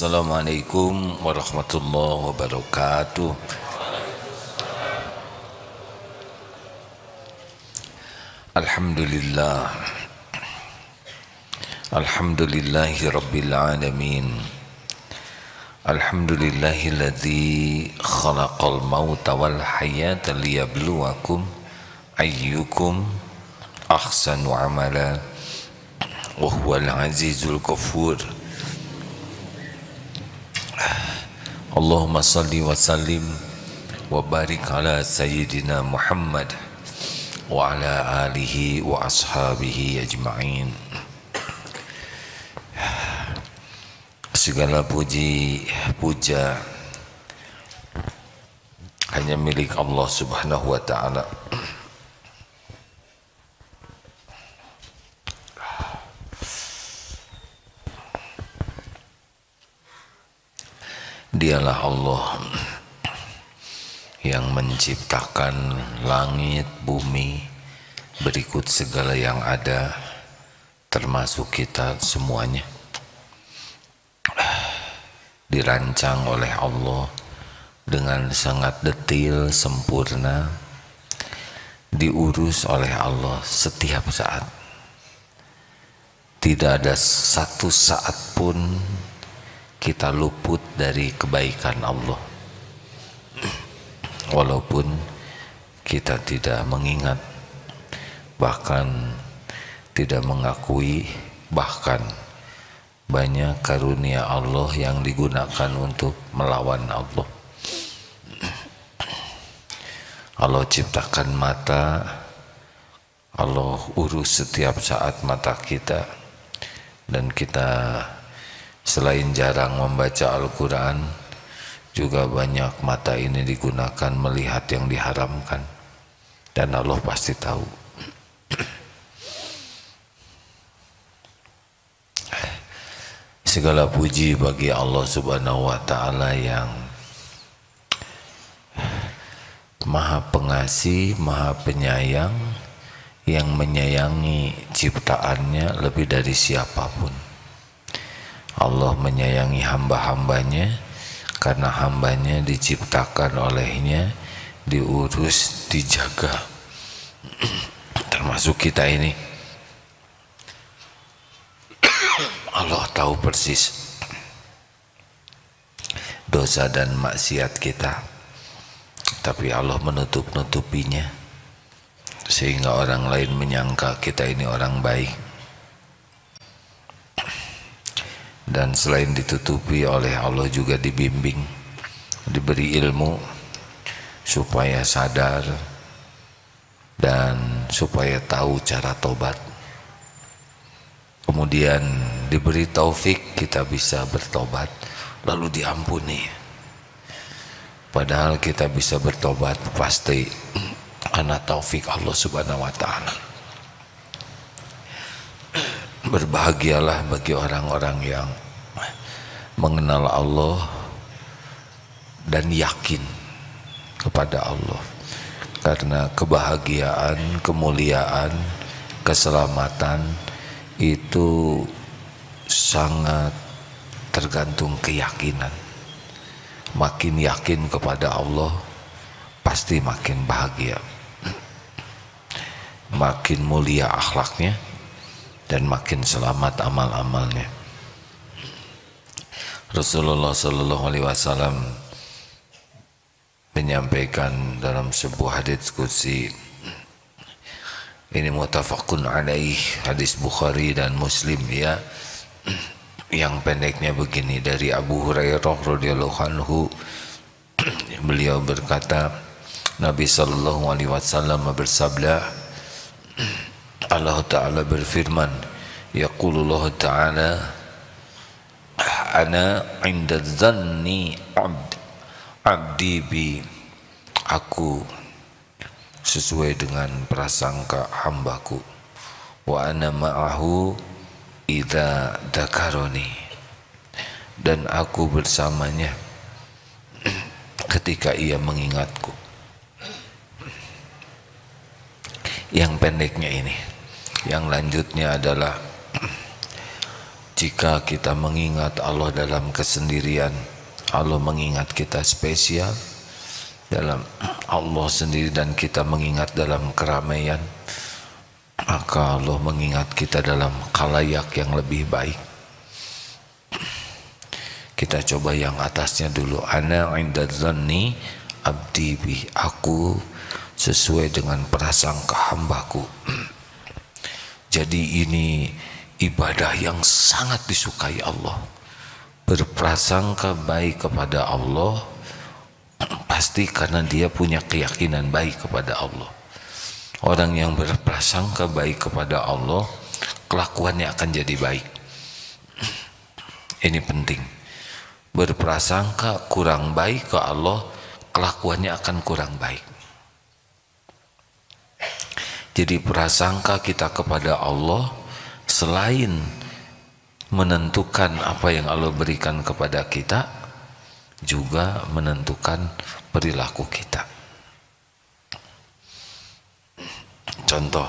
Assalamualaikum warahmatullahi wabarakatuh. Alhamdulillah. Alhamdulillahi rabbil alamin. Alhamdulillahilladzi khalaqal mauta wal hayata liyabluwakum ayyukum ahsanu amala wa huwal azizul ghafur. Allahumma salli wa sallim wa barik ala sayyidina Muhammad wa ala alihi wa ashabihi ajma'in. Segala puji puja hanya milik Allah Subhanahu wa ta'ala. Dialah Allah yang menciptakan langit, bumi, berikut segala yang ada, termasuk kita semuanya. Dirancang oleh Allah dengan sangat detail, sempurna, diurus oleh Allah setiap saat. Tidak ada satu saat pun kita luput dari kebaikan Allah, walaupun kita tidak mengingat, bahkan tidak mengakui, bahkan banyak karunia Allah yang digunakan untuk melawan Allah. Allah ciptakan mata, Allah urus setiap saat mata kita, dan kita selain jarang membaca Al-Quran, juga banyak mata ini digunakan melihat yang diharamkan, dan Allah pasti tahu. Segala puji bagi Allah Subhanahu wa ta'ala yang Maha Pengasih, Maha Penyayang, yang menyayangi ciptaannya lebih dari siapapun. Allah menyayangi hamba-hambanya karena hambanya diciptakan olehnya, diurus, dijaga, termasuk kita ini. Allah tahu persis dosa dan maksiat kita, tapi Allah menutup-nutupinya sehingga orang lain menyangka kita ini orang baik. Dan selain ditutupi oleh Allah, juga dibimbing, diberi ilmu supaya sadar dan supaya tahu cara tobat. Kemudian diberi taufik kita bisa bertobat lalu diampuni. Padahal kita bisa bertobat pasti karena taufik Allah Subhanahu wa ta'ala. Berbahagialah bagi orang-orang yang mengenal Allah dan yakin kepada Allah, karena kebahagiaan, kemuliaan, keselamatan itu sangat tergantung keyakinan. Makin yakin kepada Allah, pasti makin bahagia, makin mulia akhlaknya, dan makin selamat amal-amalnya. Rasulullah Sallallahu Alaihi Wasallam menyampaikan dalam sebuah hadits qudsi, ini muttafaqun alaih, hadis Bukhari dan Muslim, ya, yang pendeknya begini, dari Abu Hurairah radhiyallahu anhu, beliau berkata, Nabi Sallallahu Alaihi Wasallam bersabda, Allah Ta'ala berfirman, yaqulullah Ta'ala, ana inda dhanni abdi bi, aku sesuai dengan prasangka hambaku, wa ana ma'ahu idza dzakaroni, dan aku bersamanya ketika ia mengingatku. Yang pendeknya ini, yang lanjutnya adalah Jika kita mengingat Allah dalam kesendirian, Allah mengingat kita spesial dalam Allah sendiri, dan kita mengingat dalam keramaian, maka Allah mengingat kita dalam khalayak yang lebih baik. Kita coba yang atasnya dulu. Ana 'inda dzanni abdi bi, aku sesuai dengan prasangka hambaku. Jadi ini ibadah yang sangat disukai Allah. Berprasangka baik kepada Allah pasti karena dia punya keyakinan baik kepada Allah. Orang yang berprasangka baik kepada Allah, kelakuannya akan jadi baik. Ini penting. Berprasangka kurang baik ke Allah, kelakuannya akan kurang baik. Jadi prasangka kita kepada Allah selain menentukan apa yang Allah berikan kepada kita, juga menentukan perilaku kita. Contoh,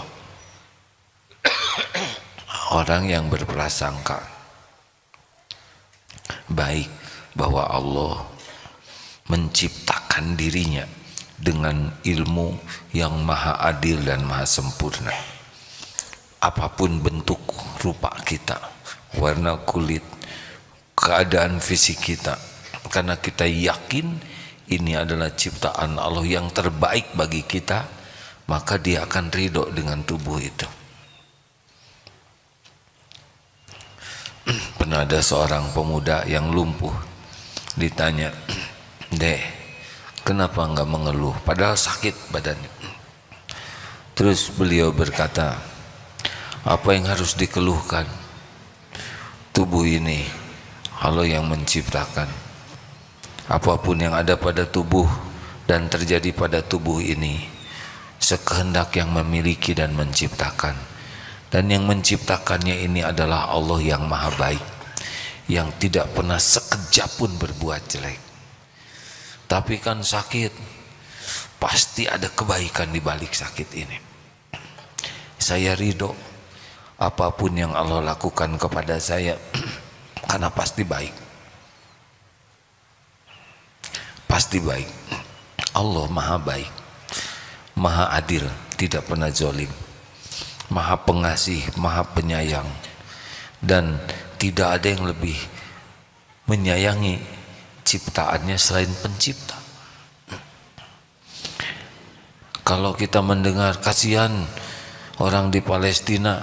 orang yang berprasangka baik bahwa Allah menciptakan dirinya dengan ilmu yang maha adil dan maha sempurna. Apapun bentuk rupa kita, warna kulit, keadaan fisik kita, karena kita yakin ini adalah ciptaan Allah yang terbaik bagi kita, maka dia akan ridho dengan tubuh itu. Pernah ada seorang pemuda yang lumpuh, ditanya, "Dek, kenapa enggak mengeluh? Padahal sakit badannya." Terus beliau berkata, "Apa yang harus dikeluhkan? Tubuh ini Allah yang menciptakan. Apapun yang ada pada tubuh dan terjadi pada tubuh ini, sekehendak yang memiliki dan menciptakan. Dan yang menciptakannya ini adalah Allah yang maha baik, yang tidak pernah sekejap pun berbuat jelek. Tapi kan sakit, pasti ada kebaikan di balik sakit ini. Saya ridho apapun yang Allah lakukan kepada saya, karena pasti baik. Pasti baik. Allah maha baik, maha adil, tidak pernah zalim, maha pengasih, maha penyayang, dan tidak ada yang lebih menyayangi ciptaannya selain pencipta." Kalau kita mendengar kasihan orang di Palestina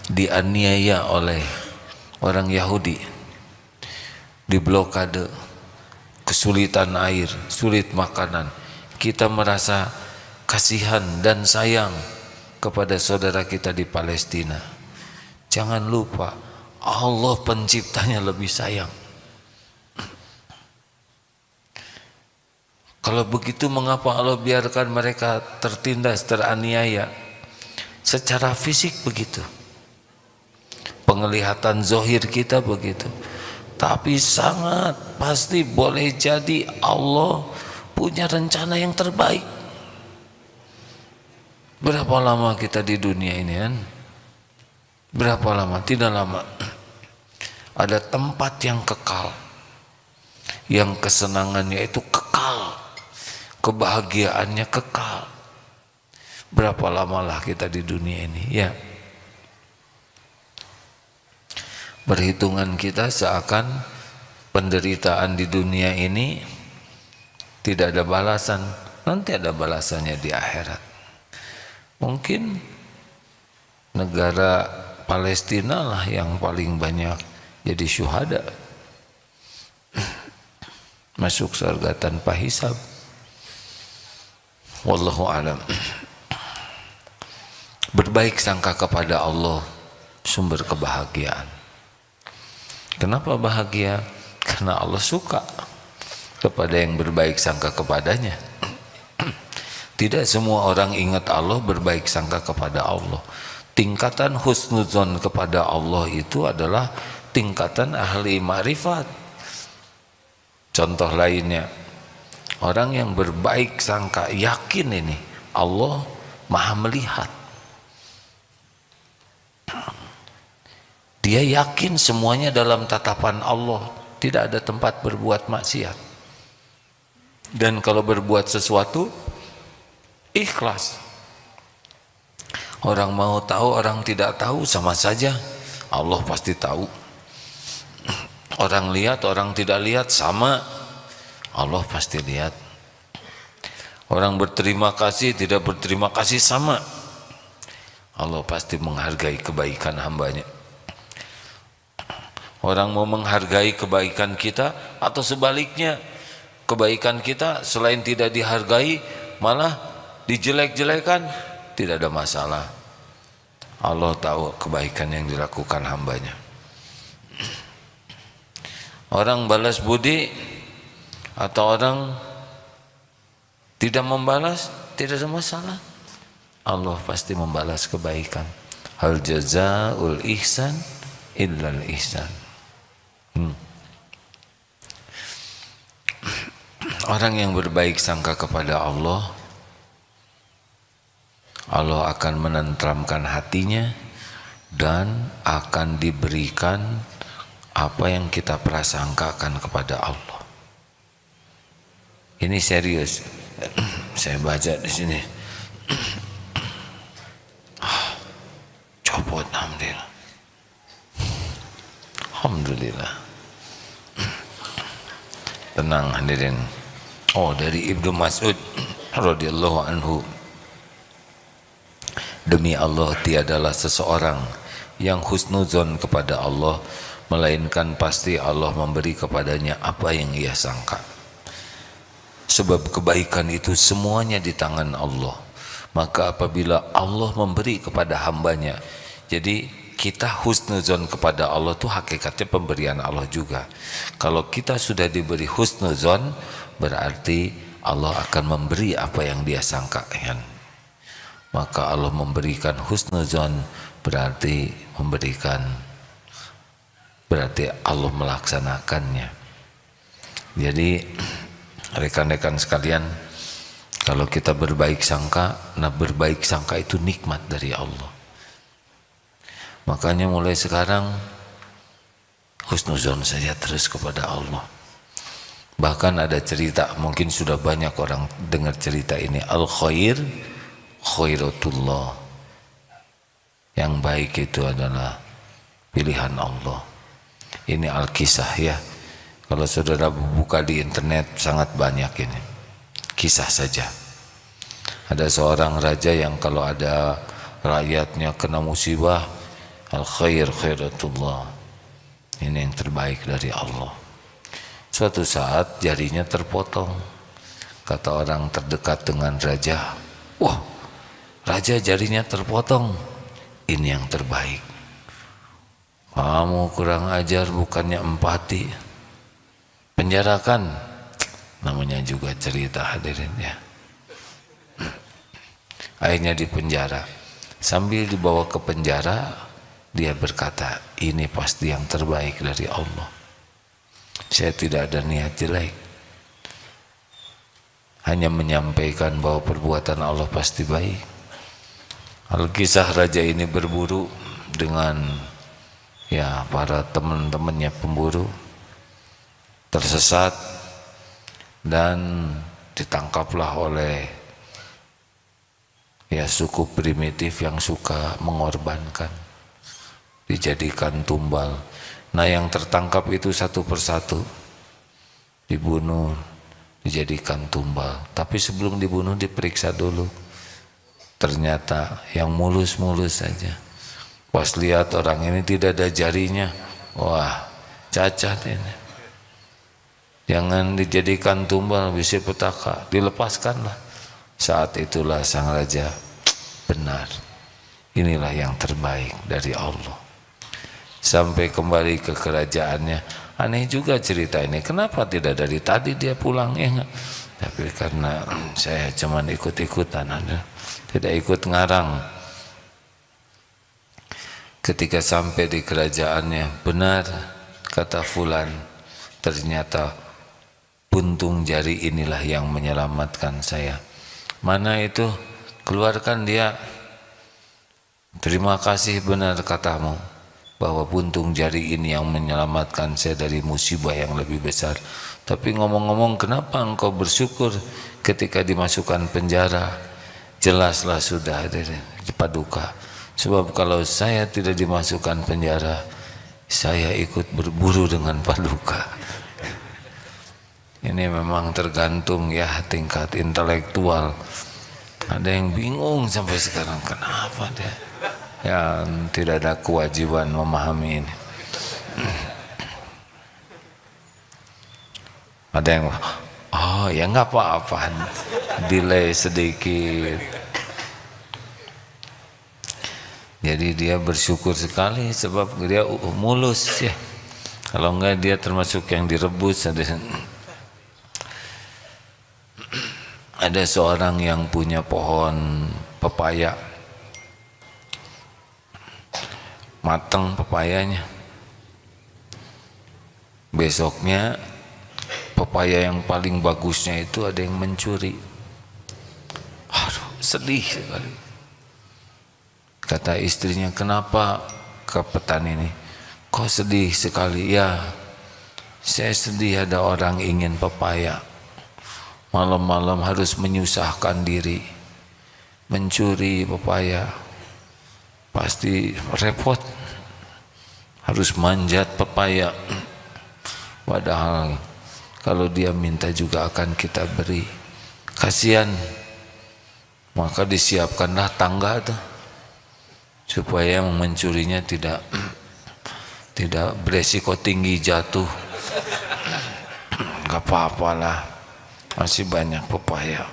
dianiaya oleh orang Yahudi, diblokade, kesulitan air, sulit makanan, kita merasa kasihan dan sayang kepada saudara kita di Palestina. Jangan lupa, Allah penciptanya lebih sayang. Kalau begitu, mengapa Allah biarkan mereka tertindas, teraniaya? Secara fisik begitu, penglihatan zohir kita begitu, tapi sangat pasti boleh jadi Allah punya rencana yang terbaik. Berapa lama kita di dunia ini kan? Berapa lama? Tidak lama. Ada tempat yang kekal, yang kesenangannya itu kekal, kebahagiaannya kekal. Berapa lamalah kita di dunia ini, ya? Perhitungan kita seakan penderitaan di dunia ini tidak ada balasan. Nanti ada balasannya di akhirat. Mungkin negara Palestina lah yang paling banyak jadi syuhada, masuk surga tanpa hisab. Wallahu alam. Berbaik sangka kepada Allah sumber kebahagiaan. Kenapa bahagia? Karena Allah suka kepada yang berbaik sangka kepadanya. Tidak semua orang ingat Allah berbaik sangka kepada Allah. Tingkatan husnuzon kepada Allah itu adalah tingkatan ahli ma'rifat. Contoh lainnya, orang yang berbaik sangka, yakin ini Allah maha melihat. Dia yakin semuanya dalam tatapan Allah, tidak ada tempat berbuat maksiat. Dan kalau berbuat sesuatu ikhlas. Orang mau tahu, orang tidak tahu sama saja. Allah pasti tahu. Orang lihat, orang tidak lihat sama. Allah pasti lihat. Orang berterima kasih, tidak berterima kasih sama. Allah pasti menghargai kebaikan hambanya. Orang mau menghargai kebaikan kita atau sebaliknya, kebaikan kita selain tidak dihargai malah dijelek-jelekan, tidak ada masalah. Allah tahu kebaikan yang dilakukan hambanya. Orang balas budi atau orang tidak membalas, tidak ada masalah. Allah pasti membalas kebaikan. Hal jazaul ihsan illal ihsan. Orang yang berbaik sangka kepada Allah, Allah akan menenteramkan hatinya dan akan diberikan apa yang kita prasangkakan kepada Allah. Ini serius. Saya baca di sini. Copot, alhamdulillah. Alhamdulillah. Tenang hadirin. Oh, dari Ibnu Mas'ud radhiyallahu anhu. Demi Allah, tiadalah seseorang yang husnuzon kepada Allah, melainkan pasti Allah memberi kepadanya apa yang ia sangka. Sebab kebaikan itu semuanya di tangan Allah. Maka apabila Allah memberi kepada hambanya, jadi kita husnuzon kepada Allah itu hakikatnya pemberian Allah juga. Kalau kita sudah diberi husnuzon, berarti Allah akan memberi apa yang dia sangkakan. Maka Allah memberikan husnuzon berarti Allah melaksanakannya. Jadi rekan-rekan sekalian, kalau kita berbaik sangka, nah berbaik sangka itu nikmat dari Allah. Makanya mulai sekarang husnuzon saja terus kepada Allah. Bahkan ada cerita, mungkin sudah banyak orang dengar cerita ini, al-khair khairatullah. Yang baik itu adalah pilihan Allah. Ini al-kisah ya. Kalau saudara buka di internet sangat banyak ini. Kisah saja. Ada seorang raja yang kalau ada rakyatnya kena musibah, al-khair khairatullah. Ini yang terbaik dari Allah. Suatu saat jarinya terpotong. Kata orang terdekat dengan raja, wah, raja jarinya terpotong. Ini yang terbaik. Kamu kurang ajar, bukannya empati. Penjarakan. Namanya juga cerita hadirin ya. Akhirnya dipenjara. Sambil dibawa ke penjara, dia berkata, ini pasti yang terbaik dari Allah. Saya tidak ada niat jelek. Hanya menyampaikan bahwa perbuatan Allah pasti baik. Al-kisah raja ini berburu dengan ya para teman-temannya pemburu, tersesat dan ditangkaplah oleh ya suku primitif yang suka mengorbankan, dijadikan tumbal. Nah yang tertangkap itu satu persatu dibunuh, dijadikan tumbal. Tapi sebelum dibunuh diperiksa dulu. Ternyata yang mulus-mulus saja. Pas lihat orang ini tidak ada jarinya, wah cacat ini. Jangan dijadikan tumbal, bisi petaka, dilepaskanlah. Saat itulah sang raja, benar, inilah yang terbaik dari Allah. Sampai kembali ke kerajaannya, aneh juga cerita ini, kenapa tidak dari tadi dia pulang ya? Tapi karena saya cuman ikut-ikutan, tidak ikut ngarang. Ketika sampai di kerajaannya, benar kata fulan, ternyata puntung jari inilah yang menyelamatkan saya. Mana itu? Keluarkan dia. Terima kasih, benar katamu. bahwa puntung jari ini yang menyelamatkan saya dari musibah yang lebih besar. Tapi ngomong-ngomong, kenapa engkau bersyukur ketika dimasukkan penjara? Jelaslah sudah dari Paduka. Sebab kalau saya tidak dimasukkan penjara, saya ikut berburu dengan Paduka. Ini memang tergantung ya tingkat intelektual. Ada yang bingung sampai sekarang, kenapa dia yang tidak ada kewajiban memahami ini. Ada yang oh ya nggak apa-apa, delay sedikit. Jadi dia bersyukur sekali sebab dia mulus ya. Kalau enggak dia termasuk yang direbus. Ada seorang yang punya pohon pepaya, matang pepayanya. Besoknya pepaya yang paling bagusnya itu ada yang mencuri. Aduh, sedih sekali. Kata istrinya, kenapa ke petani ini? Kok sedih sekali? Ya, saya sedih ada orang ingin pepaya. Malam-malam harus menyusahkan diri, mencuri pepaya. Pasti repot, harus manjat pepaya. Padahal kalau dia minta juga akan kita beri. Kasihan, maka disiapkanlah tangga tuh, supaya mencurinya tidak beresiko tinggi jatuh. Gak apa-apalah, masih banyak pepaya.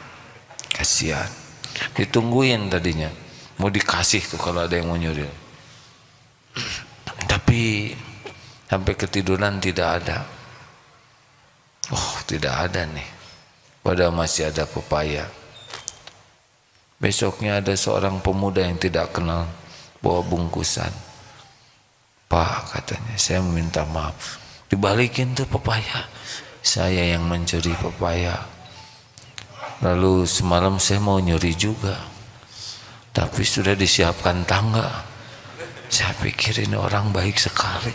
Kasihan, ditungguin tadinya mau dikasih tuh kalau ada yang mau nyuri, tapi sampai ketiduran tidak ada. Oh, tidak ada nih, padahal masih ada pepaya. Besoknya ada seorang pemuda yang tidak kenal bawa bungkusan. Pak, katanya, saya meminta maaf, dibalikin tuh pepaya, saya yang mencuri pepaya. Lalu semalam saya mau nyuri juga, tapi sudah disiapkan tangga. Saya pikir ini orang baik sekali,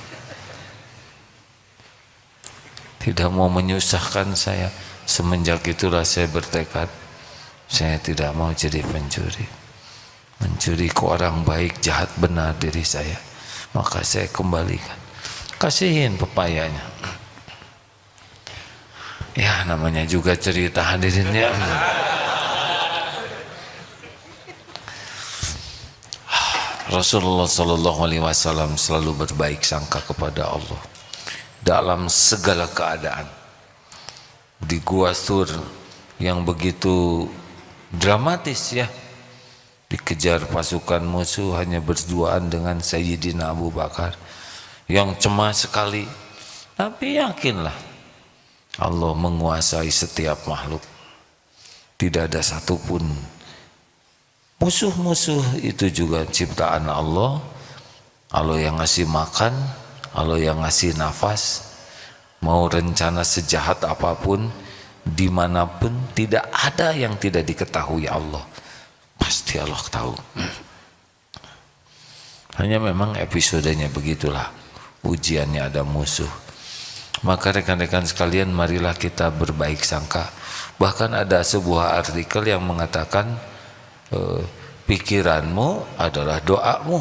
tidak mau menyusahkan saya. Semenjak itulah saya bertekad, saya tidak mau jadi pencuri. Mencuri ke orang baik, jahat benar diri saya, maka saya kembalikan, kasihin pepayanya. Ya namanya juga cerita, hadirin ya. Rasulullah SAW selalu berbaik sangka kepada Allah dalam segala keadaan. Di Gua Thur yang begitu dramatis ya, dikejar pasukan musuh, hanya berduaan dengan Sayyidina Abu Bakar yang cemas sekali. Tapi yakinlah, Allah menguasai setiap makhluk. Tidak ada satupun. Musuh-musuh itu juga ciptaan Allah. Allah yang ngasih makan, Allah yang ngasih nafas. Mau rencana sejahat apapun, dimanapun, tidak ada yang tidak diketahui Allah. Pasti Allah tahu. Hanya memang episodenya begitulah, ujiannya ada musuh. Maka rekan-rekan sekalian, marilah kita berbaik sangka. Bahkan ada sebuah artikel yang mengatakan pikiranmu adalah doamu.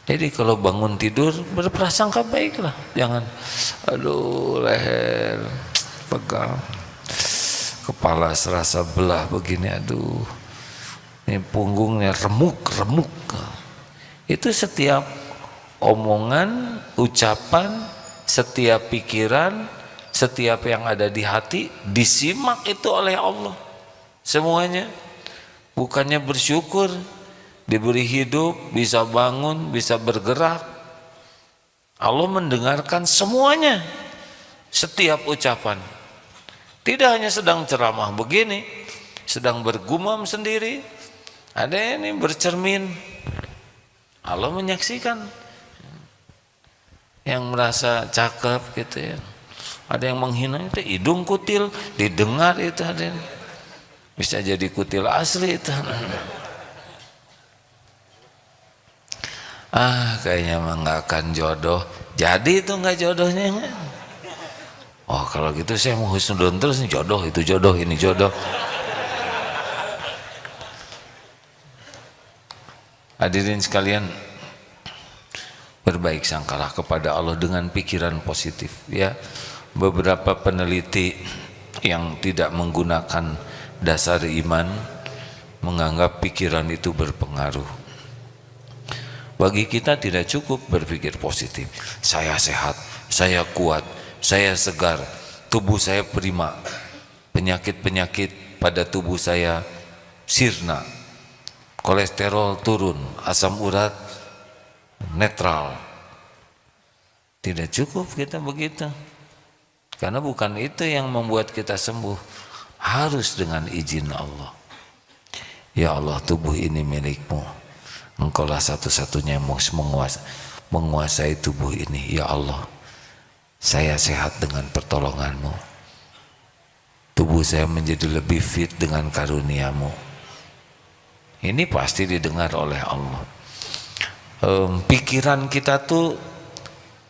Jadi kalau bangun tidur berprasangka baiklah, jangan aduh leher pegang, kepala serasa belah begini, aduh ini punggungnya remuk. Itu setiap omongan, ucapan, setiap pikiran, setiap yang ada di hati disimak itu oleh Allah semuanya. Bukannya bersyukur diberi hidup, bisa bangun, bisa bergerak. Allah mendengarkan semuanya, setiap ucapan. Tidak hanya sedang ceramah begini, sedang bergumam sendiri, ada ini bercermin, Allah menyaksikan. Yang merasa cakep gitu ya, ada yang menghina itu hidung kutil, didengar itu ada, bisa jadi kutil asli itu. Kayaknya mah nggak akan jodoh. Jadi itu nggak jodohnya. Oh kalau gitu saya mau husnudon terus, nih jodoh itu jodoh ini jodoh. Hadirin sekalian, berbaik sangkalah kepada Allah dengan pikiran positif ya. Beberapa peneliti yang tidak menggunakan dasar iman menganggap pikiran itu berpengaruh. Bagi kita tidak cukup berpikir positif. Saya sehat, saya kuat, saya segar, tubuh saya prima, penyakit-penyakit pada tubuh saya sirna, kolesterol turun, asam urat netral. Tidak cukup kita begitu, karena bukan itu yang membuat kita sembuh. Harus dengan izin Allah. Ya Allah, tubuh ini milikmu, Engkaulah satu-satunya yang menguasai tubuh ini. Ya Allah, saya sehat dengan pertolonganmu, tubuh saya menjadi lebih fit dengan karuniamu. Ini pasti didengar oleh Allah. Pikiran kita tuh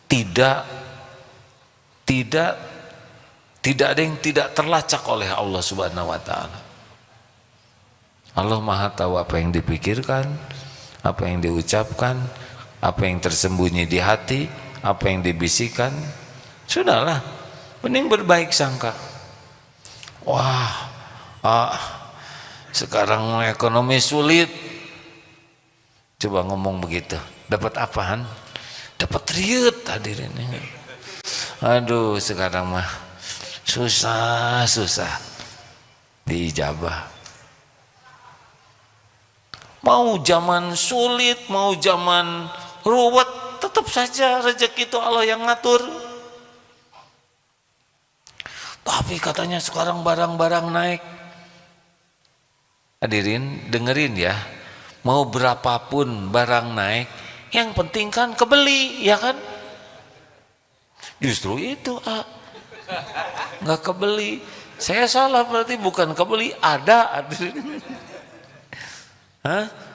tidak ada yang tidak terlacak oleh Allah Subhanahu wa Ta'ala. Allah Maha tahu apa yang dipikirkan, apa yang diucapkan, apa yang tersembunyi di hati, apa yang dibisikkan. Sudahlah, mending berbaik sangka. Wah, sekarang ekonomi sulit. Coba ngomong begitu, dapat apaan? Dapat riut hadirin. Aduh, sekarang mah susah diijabah. Mau zaman sulit, mau zaman ruwet, tetap saja rezeki itu Allah yang ngatur. Tapi katanya sekarang barang-barang naik. Hadirin dengerin ya, mau berapapun barang naik, yang penting kan kebeli, ya kan? Justru itu nggak kebeli. Saya salah berarti, bukan kebeli, ada.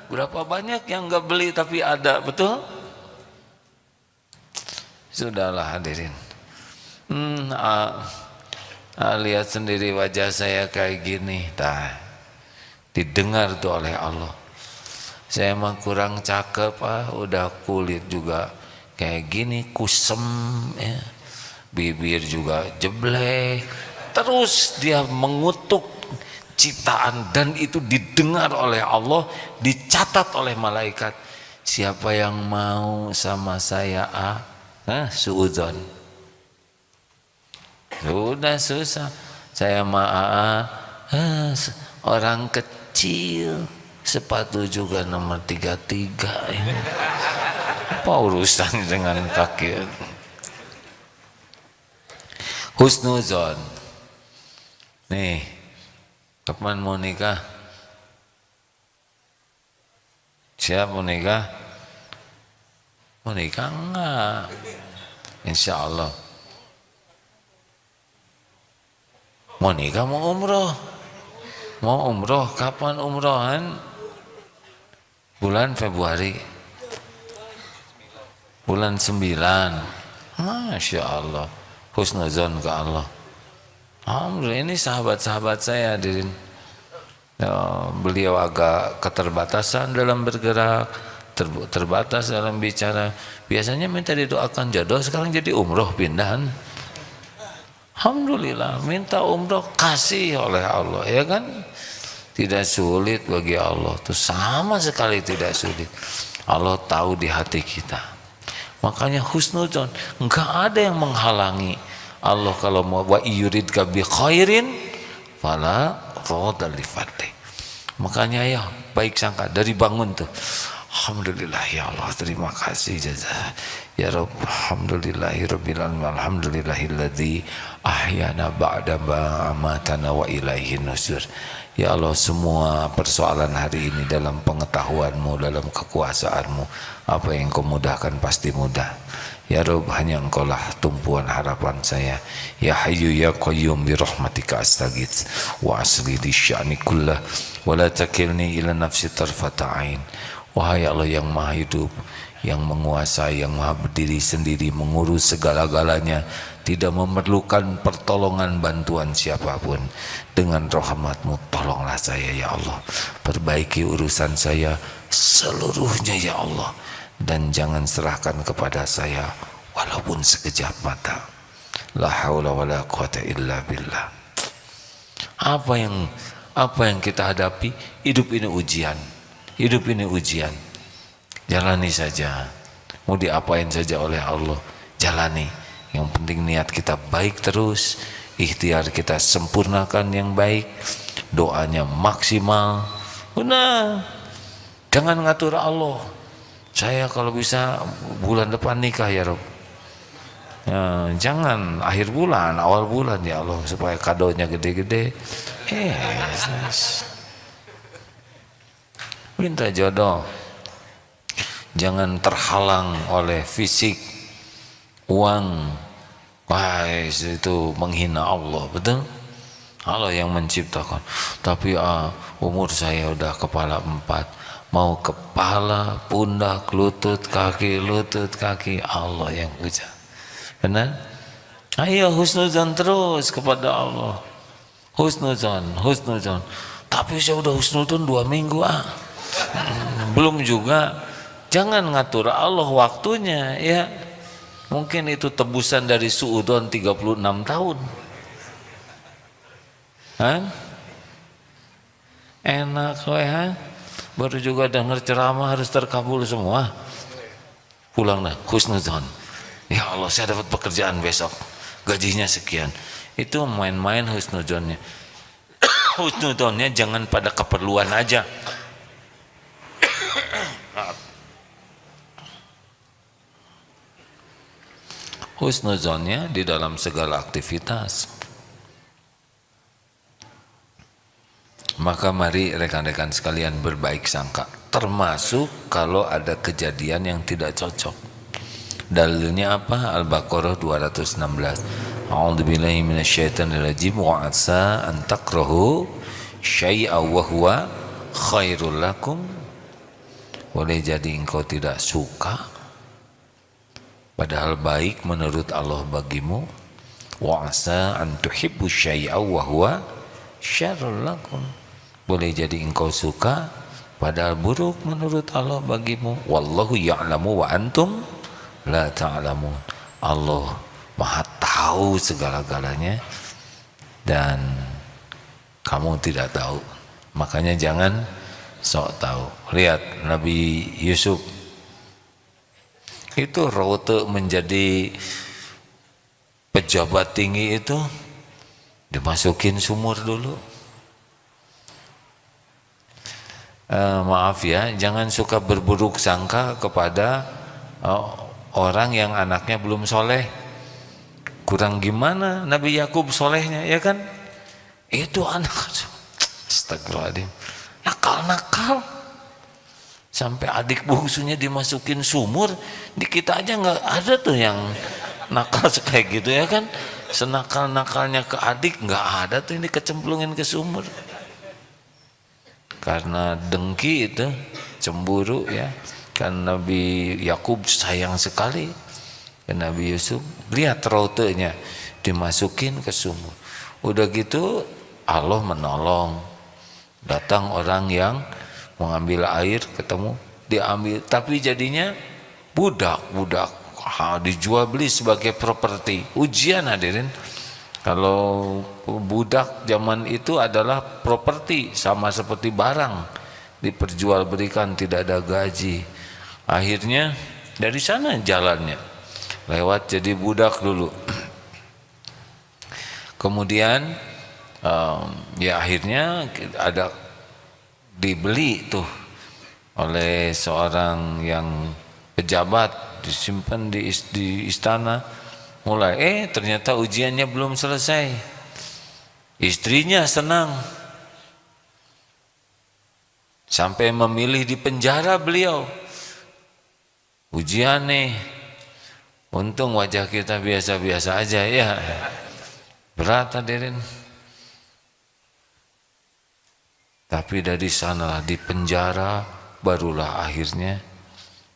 Berapa banyak yang nggak beli tapi ada, betul? Sudahlah hadirin. Lihat sendiri wajah saya kayak gini, didengar tuh oleh Allah. Saya mah kurang cakep, udah kulit juga kayak gini, kusem ya. Bibir juga jeblek. Terus dia mengutuk ciptaan, dan itu didengar oleh Allah, dicatat oleh malaikat. Siapa yang mau sama saya suudzon. Sudah susah. Saya orang kecil, sepatu juga nomor 33 ya. Apa urusan dengan kaki? Husnuzon. Nih, kapan mau nikah? Siap mau nikah? Mau nikah enggak? Insya Allah. Mau nikah, mau umroh? Mau umroh, kapan umrohan? Bulan Februari. Bulan 9. Masya Allah. Husnuzon ke Allah. Alhamdulillah, ini sahabat-sahabat saya hadirin. Beliau agak keterbatasan dalam bergerak, terbatas dalam bicara. Biasanya minta didoakan jodoh, sekarang jadi umroh pindahan. Alhamdulillah, minta umroh kasih oleh Allah, ya kan? Tidak sulit bagi Allah, itu sama sekali tidak sulit. Allah tahu di hati kita. Makanya husnuzon, enggak ada yang menghalangi Allah. Kalau mau wa yuridka bi khairin fala radda li fadli. Makanya ya baik sangka dari bangun tuh. Alhamdulillah ya Allah, terima kasih jazaa ya Rabb. Alhamdulillahirabbil alamin. Alhamdulillahilladzi ahyana ba'da ma amatana wa ilaihi nusyur. Ya Allah, semua persoalan hari ini dalam pengetahuan-Mu, dalam kekuasaan-Mu. Apa yang Kau mudahkan pasti mudah. Ya Rabb, hanya Engkaulah tumpuan harapan saya. Ya Hayyu ya Qayyum bi rahmatika astaghits wa asli li sya'ni kullah wa la takilni ila nafsi tarfata ain. Wahai Allah yang Maha Hidup, yang menguasai, yang maha berdiri sendiri, mengurus segala-galanya, tidak memerlukan pertolongan bantuan siapapun. Dengan rahmat-Mu tolonglah saya ya Allah, perbaiki urusan saya seluruhnya ya Allah, dan jangan serahkan kepada saya walaupun sekejap mata. La haula wala quwata illa billah. Apa yang kita hadapi? Hidup ini ujian, hidup ini ujian. Jalani saja, mau diapain saja oleh Allah, jalani. Yang penting niat kita baik terus, ikhtiar kita sempurnakan yang baik, doanya maksimal. Benar, jangan ngatur Allah. Saya kalau bisa bulan depan nikah ya Rob. Ya, jangan akhir bulan, awal bulan ya Allah, supaya kadonya gede-gede. Minta jodoh. Jangan terhalang oleh fisik, uang. Wah, itu menghina Allah, betul? Allah yang menciptakan. Tapi umur saya udah kepala 4, mau kepala, pundak, lutut, kaki, Allah yang ujar. Benar? Ayo husnuzan terus kepada Allah. Husnuzan. Tapi saya udah husnuzan 2 minggu belum juga. Jangan ngatur Allah waktunya ya. Mungkin itu tebusan dari suudzon 36 tahun. Enak baru juga dengar ceramah harus terkabul semua. Pulang dah husnuzon. Ya Allah, saya dapat pekerjaan besok, gajinya sekian. Itu main-main husnuzonnya. Husnuzonnya jangan pada keperluan aja. Husnuzonnya di dalam segala aktivitas. Maka mari rekan-rekan sekalian berbaik sangka, termasuk kalau ada kejadian yang tidak cocok. Dalilnya apa? Al-Baqarah 216. A'udzubillahi minasyaitonirrajim wa asa an takrahu syai'a wa huwa khairul lakum. Boleh jadi engkau tidak suka padahal baik menurut Allah bagimu. Wa asa an tuhibbu syai'a wa huwa syarrul lakum. Boleh jadi engkau suka padahal buruk menurut Allah bagimu. Wallahu ya'lamu wa antum la ta'lamun. Allah Maha tahu segala-galanya dan kamu tidak tahu. Makanya jangan sok tahu. Lihat Nabi Yusuf itu rote menjadi pejabat tinggi itu dimasukin sumur dulu. Maaf ya, jangan suka berburuk sangka kepada orang yang anaknya belum soleh. Kurang gimana Nabi Yakub solehnya, ya kan? Itu anak astagfirullahaladzim, nakal-nakal sampai adik bungsunya dimasukin sumur. Di kita aja nggak ada tuh yang nakal kayak gitu, ya kan? Senakal-nakalnya ke adik nggak ada tuh ini kecemplungin ke sumur karena dengki itu, cemburu ya. Kan Nabi Yakub sayang sekali ke Nabi Yusuf. Lihat rautenya dimasukin ke sumur. Udah gitu Allah menolong, datang orang yang mengambil air, ketemu diambil, tapi jadinya budak dijual beli sebagai properti. Ujian hadirin, kalau budak zaman itu adalah properti, sama seperti barang diperjualbelikan, tidak ada gaji. Akhirnya dari sana jalannya lewat jadi budak dulu. Kemudian ya akhirnya ada dibeli tuh oleh seorang yang pejabat, disimpan di istana. Mulai ternyata ujiannya belum selesai. Istrinya senang sampai memilih di penjara beliau. Ujian nih, untung wajah kita biasa-biasa aja ya. Berat hadirin. Tapi dari sanalah di penjara barulah akhirnya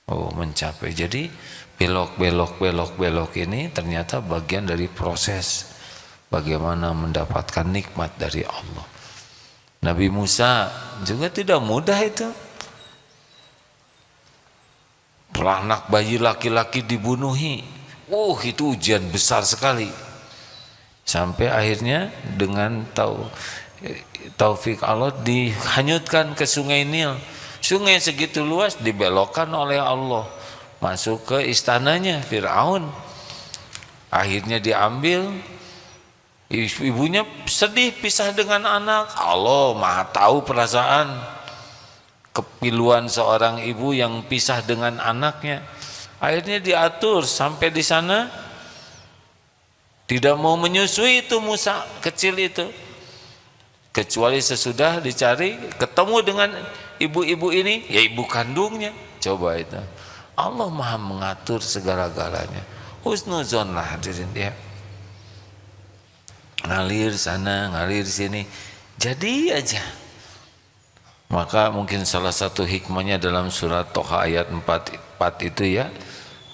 Oh, mencapai. Jadi belok ini ternyata bagian dari proses bagaimana mendapatkan nikmat dari Allah. Nabi Musa juga tidak mudah itu. Anak bayi laki-laki dibunuhi. Itu ujian besar sekali. Sampai akhirnya dengan taufik Allah dihanyutkan ke sungai Nil. Sungai segitu luas dibelokkan oleh Allah masuk ke istananya Fir'aun. Akhirnya diambil. Ibunya sedih pisah dengan anak. Allah Maha tahu perasaan kepiluan seorang ibu yang pisah dengan anaknya. Akhirnya diatur sampai di sana, tidak mau menyusui itu Musa kecil itu, kecuali sesudah dicari ketemu dengan ibu-ibu ini, ya ibu kandungnya. Coba itu, Allah Maha mengatur segala-galanya. Husnuzon lah hadirin dia. Ngalir sana, ngalir sini, jadi aja. Maka mungkin salah satu hikmahnya dalam surat Toha ayat 4 itu ya,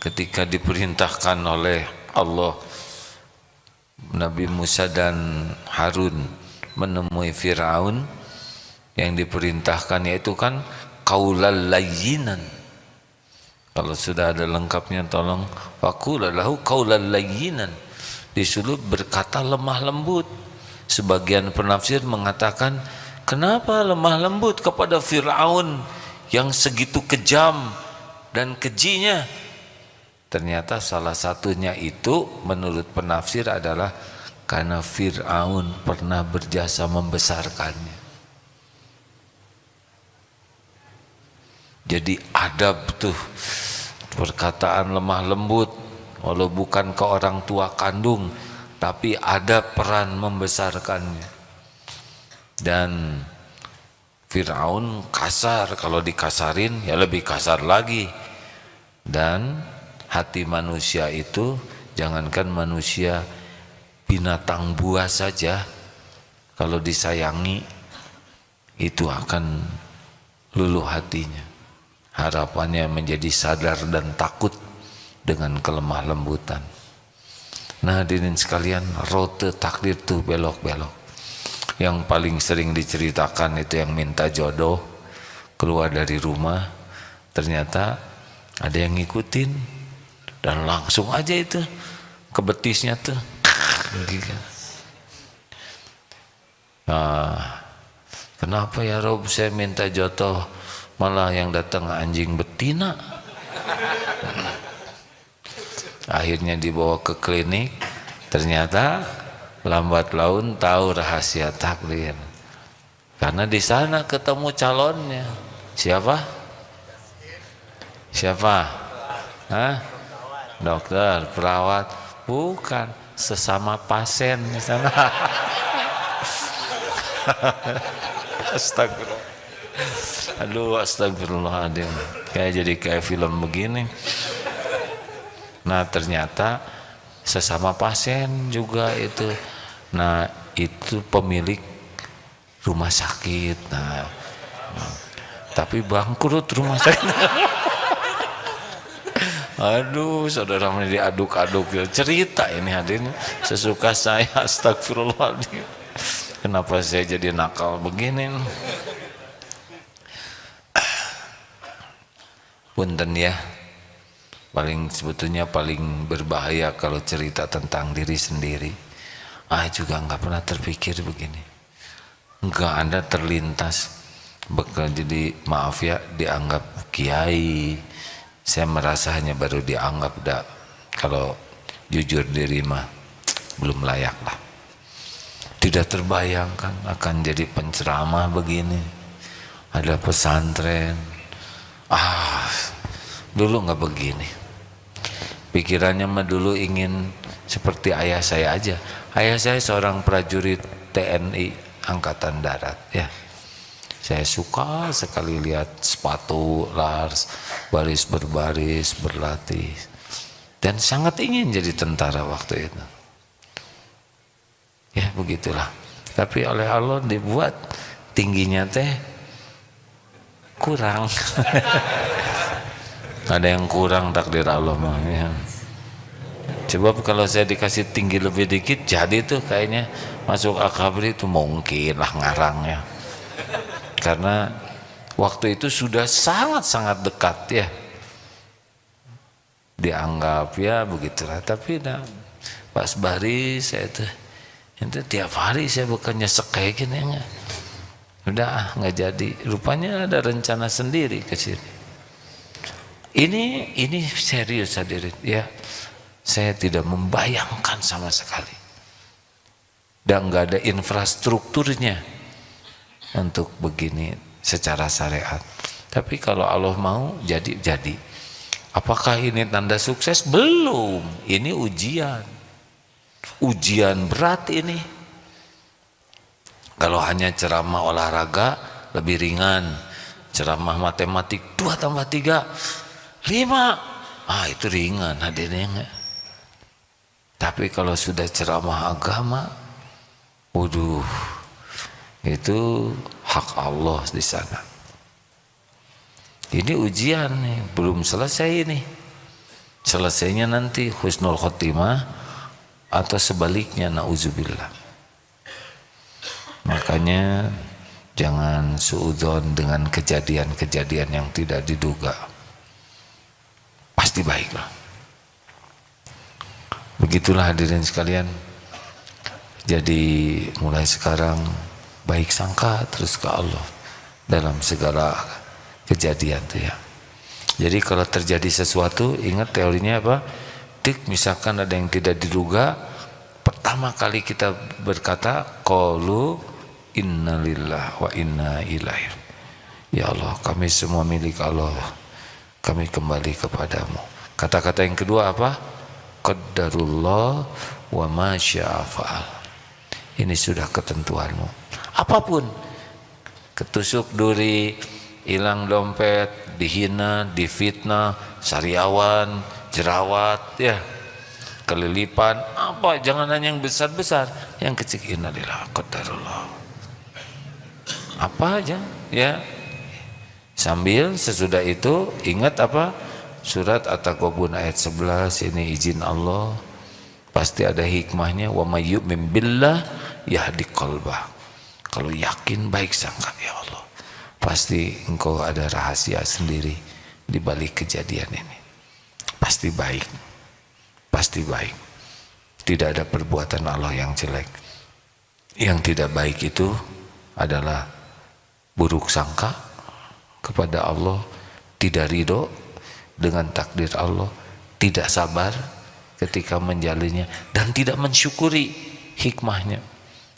ketika diperintahkan oleh Allah Nabi Musa dan Harun menemui Fir'aun, yang diperintahkan yaitu kan qaulal layyinan. Kalau sudah ada lengkapnya tolong faqula lahu qaulal layyinan, disuruh berkata lemah lembut. Sebagian penafsir mengatakan, kenapa lemah lembut kepada Fir'aun yang segitu kejam dan kejinya? Ternyata salah satunya itu menurut penafsir adalah karena Fir'aun pernah berjasa membesarkannya. Jadi adab tuh, perkataan lemah lembut, walau bukan ke orang tua kandung, tapi ada peran membesarkannya. Dan Fir'aun kasar, kalau dikasarin ya lebih kasar lagi. Dan hati manusia itu, jangankan manusia, binatang buas saja kalau disayangi itu akan luluh hatinya. Harapannya menjadi sadar dan takut dengan kelemah lembutan. Nah hadirin sekalian, rote takdir tuh belok-belok. Yang paling sering diceritakan itu yang minta jodoh, keluar dari rumah, ternyata ada yang ngikutin dan langsung aja itu ke betisnya tuh. Nah, kenapa ya Rob saya minta jodoh malah yang datang anjing betina? Akhirnya dibawa ke klinik, ternyata lambat laun tahu rahasia takdir. Karena di sana ketemu calonnya. Siapa? Hah? Dokter, perawat? Bukan, sesama pasien di sana. Astagfirullah. Aduh, astagfirullahaladzim. Kayak film begini. Nah ternyata sesama pasien juga itu. Nah itu pemilik rumah sakit. Nah tapi bangkrut rumah sakit. Aduh, saudara ini diaduk-aduk cerita ini hadirin sesuka saya. Astagfirullahaladzim. Kenapa saya jadi nakal begini? Punten ya. Sebetulnya paling berbahaya kalau cerita tentang diri sendiri. Juga nggak pernah terpikir begini. Nggak ada terlintas. Jadi maaf ya, dianggap kiai. Saya merasa hanya baru dianggap dah. Kalau jujur diri mah belum layak lah. Tidak terbayangkan akan jadi penceramah begini. Ada pesantren. Dulu nggak begini. Pikirannya mah dulu ingin seperti ayah saya aja. Ayah saya seorang prajurit TNI Angkatan Darat ya. Saya suka sekali lihat sepatu Lars baris berbaris berlatih, dan sangat ingin jadi tentara waktu itu. Ya begitulah. Tapi oleh Allah dibuat tingginya teh kurang. Ada yang kurang takdir Allah mah ya. Coba kalau saya dikasih tinggi lebih dikit jadi tuh kayaknya masuk akabri itu mungkin lah ngarangnya. Karena waktu itu sudah sangat-sangat dekat ya. Dianggap ya begitulah, tapi nah, Pak Sbari saya tuh itu tiap hari saya bukannya kayak gini enggak. Udah nggak jadi. Rupanya ada rencana sendiri ke sini. Ini serius hadirin ya. Saya tidak membayangkan sama sekali. Dan nggak ada infrastrukturnya untuk begini secara syariat. Tapi kalau Allah mau jadi. Apakah ini tanda sukses? Belum. Ini ujian. Ujian berat ini. Kalau hanya ceramah olahraga lebih ringan. Ceramah matematik 2 tambah 3 5. Itu ringan hadirnya. Tapi kalau sudah ceramah agama, waduh, itu hak Allah di sana. Ini ujian nih, belum selesai ini. Selesainya nanti husnul khotimah atau sebaliknya nauzubillah. Makanya jangan suudzon dengan kejadian-kejadian yang tidak diduga. Pasti baiklah. Begitulah hadirin sekalian. Jadi mulai sekarang baik sangka terus ke Allah dalam segala kejadian tuh ya. Jadi kalau terjadi sesuatu, ingat teorinya apa? Misalkan ada yang tidak diduga, pertama kali kita berkata qalu innalillah wa inna ilaihi. Ya Allah, kami semua milik Allah, kami kembali kepadamu. Kata-kata yang kedua apa? Qaddarullah wa ma syaa fa'al. Ini sudah ketentuanmu. Apapun, ketusuk duri, hilang dompet, dihina, difitnah, sariawan, jerawat, ya, kelilipan, apa? Jangan hanya yang besar-besar, yang kecil. Innalillah qadarullah. Apa aja, ya. Sambil sesudah itu ingat apa? Surat At-Taghabun ayat 11, ini izin Allah. Pasti ada hikmahnya. Wa may yu'min billah yahdi qalbah. Kalau yakin baik sangka, ya Allah, pasti engkau ada rahasia sendiri di balik kejadian ini. Pasti baik. Pasti baik. Tidak ada perbuatan Allah yang jelek. Yang tidak baik itu adalah buruk sangka kepada Allah, tidak ridho dengan takdir Allah, tidak sabar ketika menjalannya, dan tidak mensyukuri hikmahnya.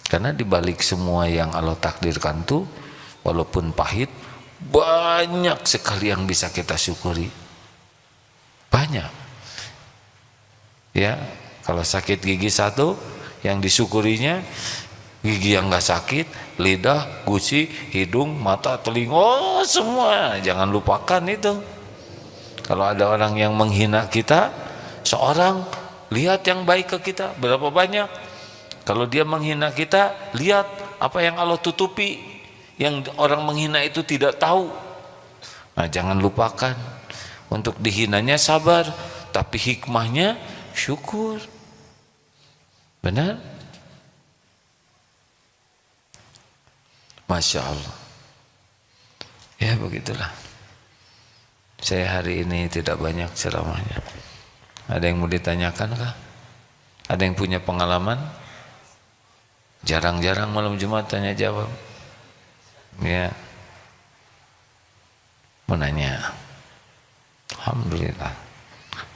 Karena di balik semua yang Allah takdirkan tuh, walaupun pahit, banyak sekali yang bisa kita syukuri. Banyak. Ya, kalau sakit gigi satu, yang disyukurinya gigi yang nggak sakit, lidah, gusi, hidung, mata, telinga, semua. Jangan lupakan itu. Kalau ada orang yang menghina kita, seorang lihat yang baik ke kita berapa banyak. Kalau dia menghina kita, lihat apa yang Allah tutupi, yang orang menghina itu tidak tahu. Nah, jangan lupakan. Untuk dihinanya sabar, tapi hikmahnya syukur. Benar? Masya Allah. Ya begitulah. Saya hari ini tidak banyak ceramahnya. Ada yang mau ditanyakan kah? Ada yang punya pengalaman? Jarang-jarang malam Jumat tanya jawab. Ya. Menanya. Alhamdulillah.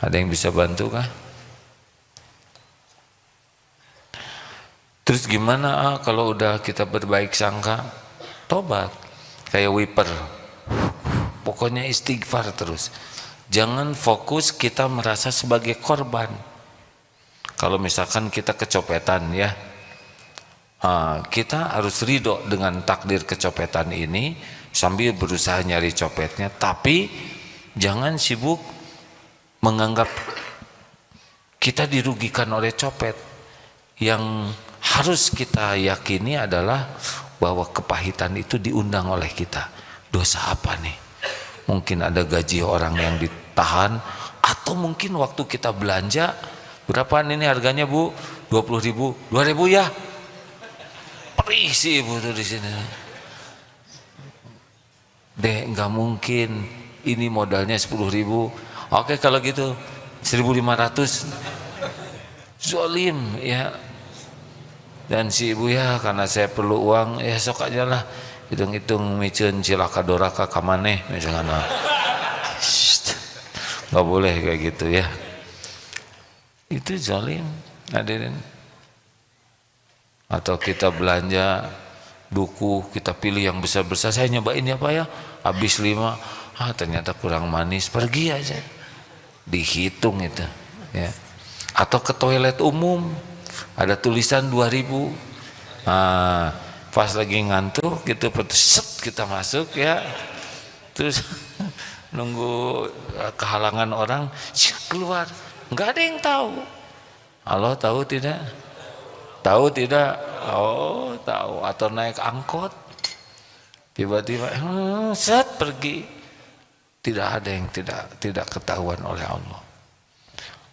Ada yang bisa bantu kah? Terus gimana kalau udah kita berbaik sangka? Tobat. Kayak wiper. Pokoknya istighfar terus. Jangan fokus kita merasa sebagai korban. Kalau misalkan kita kecopetan ya, kita harus ridho dengan takdir kecopetan ini sambil berusaha nyari copetnya, tapi jangan sibuk menganggap kita dirugikan oleh copet. Yang harus kita yakini adalah bahwa kepahitan itu diundang oleh kita. Dosa apa nih? Mungkin ada gaji orang yang tahan. Atau mungkin waktu kita belanja, berapaan ini harganya Bu? 20.000, 2.000 ya. Perih sih Ibu tuh di sini. Dek, nggak mungkin, ini modalnya 10.000. Oke kalau gitu 1.500. Zolim ya. Dan si ibu ya, karena saya perlu uang, ya sok aja lah, hitung-hitung micen cilaka doraka kamaneh misalkan. Nggak boleh kayak gitu ya, itu zalim hadirin. Atau kita belanja duku, kita pilih yang besar-besar, saya nyobain ya Pak ya, habis 5, ternyata kurang manis, pergi aja, dihitung itu ya. Atau ke toilet umum, ada tulisan 2.000, pas lagi ngantuk gitu, set kita masuk ya, terus nunggu kehalangan orang, keluar, nggak ada yang tahu. Allah tahu tidak? Tahu tidak? Oh tahu. Atau naik angkot, tiba-tiba set pergi, tidak ada yang tidak ketahuan oleh Allah.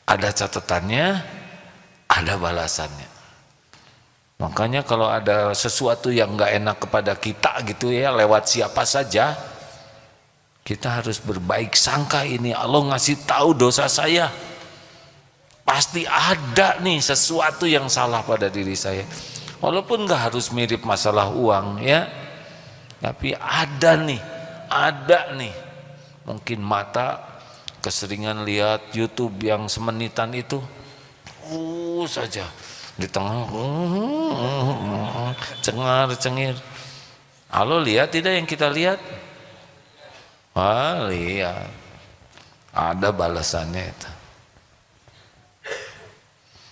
Ada catatannya, ada balasannya. Makanya kalau ada sesuatu yang nggak enak kepada kita gitu ya, lewat siapa saja, kita harus berbaik sangka, ini Allah ngasih tahu dosa saya, pasti ada nih sesuatu yang salah pada diri saya. Walaupun nggak harus mirip masalah uang ya, tapi ada nih, mungkin mata keseringan lihat YouTube yang semenitan itu, saja di tengah cengar-cengir. Allah lihat tidak yang kita lihat? Lihat, ada balasannya itu.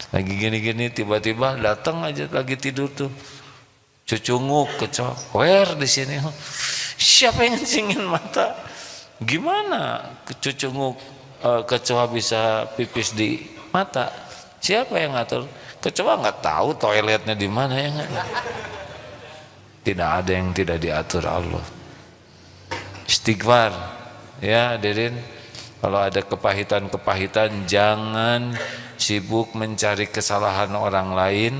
Lagi gini-gini tiba-tiba datang aja, lagi tidur tuh cucunguk kecoa, di sini, siapa yang cingin mata? Gimana cucunguk kecoa bisa pipis di mata? Siapa yang ngatur? Kecoa nggak tahu toiletnya di mana ya nggak? Tidak ada yang tidak diatur Allah. Istighfar ya hadirin. Kalau ada kepahitan-kepahitan, jangan sibuk mencari kesalahan orang lain.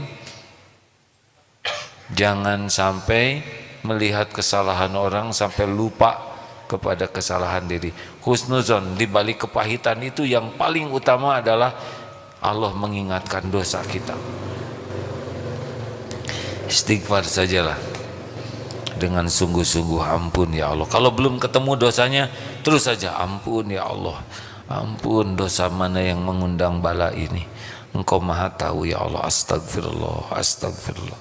Jangan sampai melihat kesalahan orang sampai lupa kepada kesalahan diri. Husnuzon, di balik kepahitan itu yang paling utama adalah Allah mengingatkan dosa kita. Istighfar sajalah dengan sungguh-sungguh, ampun ya Allah. Kalau belum ketemu dosanya, terus saja ampun ya Allah, ampun, dosa mana yang mengundang bala ini, Engkau maha tahu ya Allah. Astagfirullah, astagfirullah.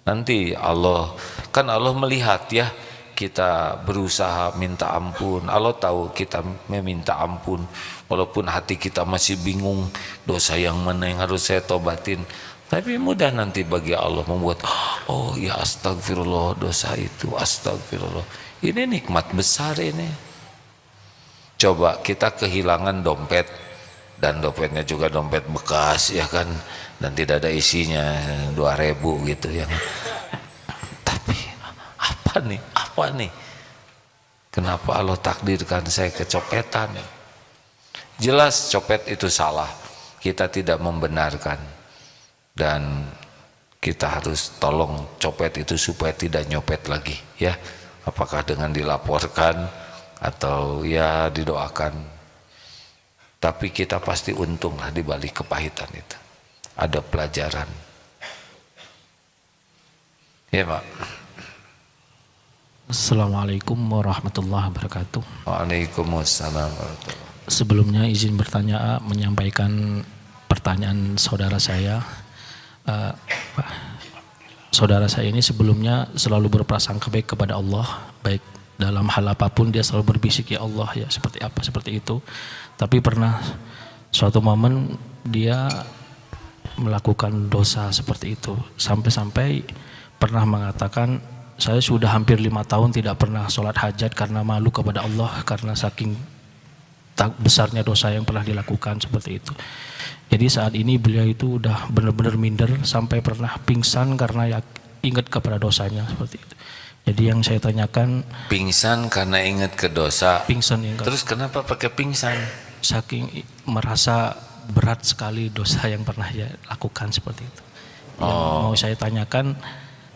Nanti Allah melihat ya, kita berusaha minta ampun, Allah tahu kita meminta ampun, walaupun hati kita masih bingung, dosa yang mana yang harus saya tobatin. Tapi mudah nanti bagi Allah membuat, oh ya astagfirullah, dosa itu astagfirullah. Ini nikmat besar ini. Coba kita kehilangan dompet, dan dompetnya juga dompet bekas ya kan, dan tidak ada isinya 2.000 gitu ya. Tapi apa nih? Kenapa Allah takdirkan saya kecopetan? Jelas copet itu salah, kita tidak membenarkan. Dan kita harus tolong copet itu supaya tidak nyopet lagi ya. Apakah dengan dilaporkan atau ya didoakan. Tapi kita pasti untung lah di balik kepahitan itu. Ada pelajaran. Ya Pak. Assalamualaikum warahmatullahi wabarakatuh. Waalaikumsalam warahmatullahi wabarakatuh. Sebelumnya izin bertanya, menyampaikan pertanyaan saudara saya. Saudara saya ini sebelumnya selalu berprasangka baik kepada Allah, baik dalam hal apapun dia selalu berbisik ya Allah ya, seperti apa seperti itu. Tapi pernah suatu momen dia melakukan dosa seperti itu, sampai-sampai pernah mengatakan, saya sudah hampir 5 tahun tidak pernah sholat hajat karena malu kepada Allah, karena saking besarnya dosa yang pernah dilakukan seperti itu. Jadi saat ini beliau itu udah benar-benar minder, sampai pernah pingsan karena ingat kepada dosanya seperti itu. Jadi yang saya tanyakan, pingsan karena ingat ke dosa. Pingsan ya. Terus kenapa pakai pingsan? saking merasa berat sekali dosa yang pernah dia lakukan seperti itu. Yang mau saya tanyakan,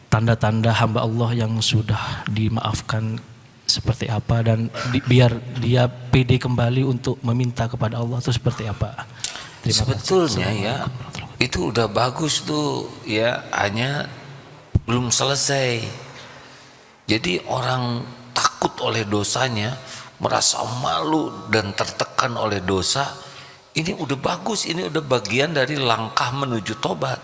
tanda-tanda hamba Allah yang sudah dimaafkan seperti apa, dan biar dia pede kembali untuk meminta kepada Allah itu seperti apa? Sebetulnya ya itu udah bagus tuh ya, hanya belum selesai. Jadi orang takut oleh dosanya, merasa malu dan tertekan oleh dosa, ini udah bagus, ini udah bagian dari langkah menuju tobat.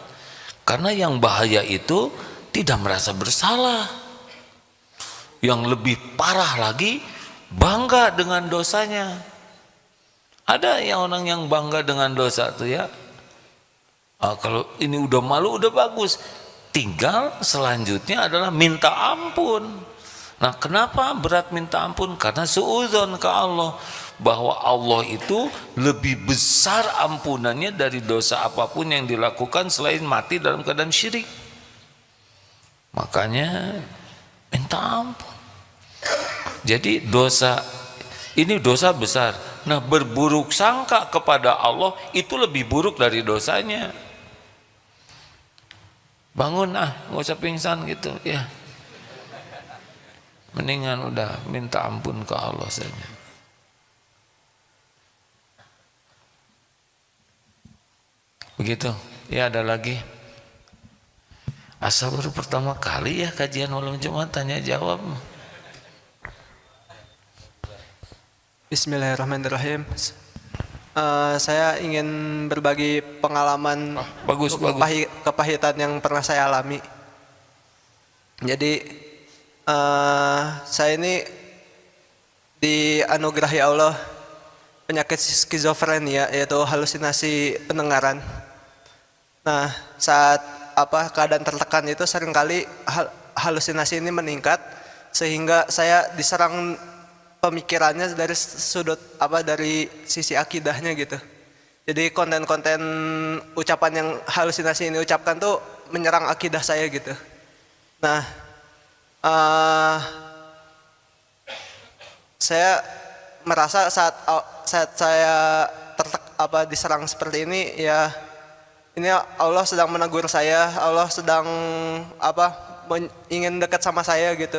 Karena yang bahaya itu tidak merasa bersalah. Yang lebih parah lagi, bangga dengan dosanya. Ada yang orang yang bangga dengan dosa tuh ya, kalau ini udah malu udah bagus, tinggal selanjutnya adalah minta ampun. Nah, kenapa berat minta ampun? Karena suudzon ke Allah, bahwa Allah itu lebih besar ampunannya dari dosa apapun yang dilakukan selain mati dalam keadaan syirik. Makanya minta ampun. Jadi dosa ini dosa besar. Nah, berburuk sangka kepada Allah itu lebih buruk dari dosanya. Bangun nggak usah pingsan gitu ya. Mendingan udah minta ampun ke Allah saja. Begitu. Ya, ada lagi. Asa baru pertama kali ya kajian malam Jumat tanya jawab. Bismillahirrahmanirrahim. Saya ingin berbagi pengalaman Bagus. kepahitan yang pernah saya alami. Jadi saya ini dianugerahi Allah penyakit skizofrenia, yaitu halusinasi pendengaran. Nah, saat keadaan tertekan itu seringkali halusinasi ini meningkat, sehingga saya diserang pemikirannya dari sudut dari sisi akidahnya gitu. Jadi konten-konten ucapan yang halusinasi ini ucapkan tuh menyerang akidah saya gitu. Nah, saya merasa saat saya diserang seperti ini, ya ini Allah sedang menegur saya, Allah sedang ingin dekat sama saya gitu.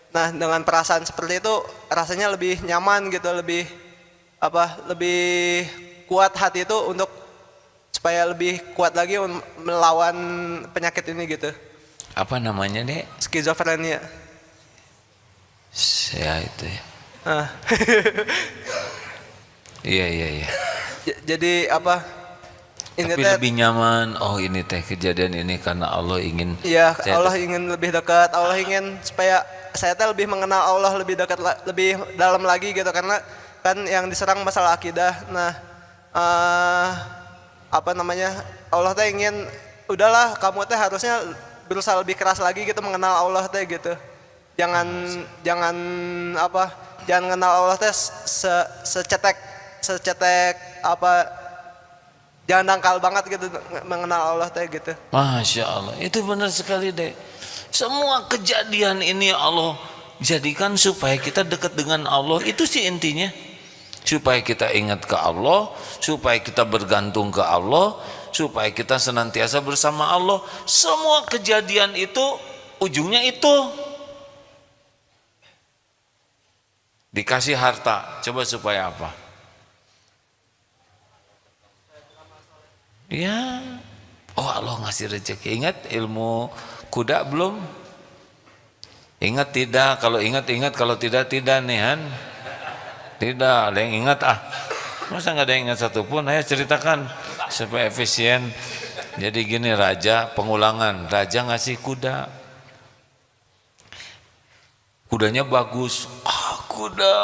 Nah, dengan perasaan seperti itu rasanya lebih nyaman gitu, lebih kuat hati itu untuk supaya lebih kuat lagi melawan penyakit ini gitu. Apa namanya nih? Skizofrenia. Ya itu ya. Iya. Jadi ini tapi lebih nyaman. Oh, ini teh kejadian ini karena Allah ingin. Iya, Allah ingin lebih dekat. Allah ingin supaya saya lebih mengenal Allah lebih dekat, lebih dalam lagi gitu, karena kan yang diserang masalah akidah. Nah, Allah teh ingin, udahlah kamu teh harusnya berusaha lebih keras lagi gitu mengenal Allah teh gitu. Jangan kenal Allah teh secetek jangan dangkal banget gitu mengenal Allah teh gitu. Masya Allah, itu benar sekali deh. Semua kejadian ini Allah jadikan supaya kita dekat dengan Allah. Itu sih intinya, supaya kita ingat ke Allah, supaya kita bergantung ke Allah, supaya kita senantiasa bersama Allah. Semua kejadian itu ujungnya itu. Dikasih harta, coba supaya apa? Ya, oh Allah ngasih rezeki. Ingat ilmu kuda belum? Ingat tidak? Kalau ingat, kalau tidak nih Han. Tidak, ada yang ingat Masa nggak ada yang ingat satupun? Ayo ceritakan supaya efisien. Jadi gini, pengulangan. Raja ngasih kuda. Kudanya bagus. Kuda.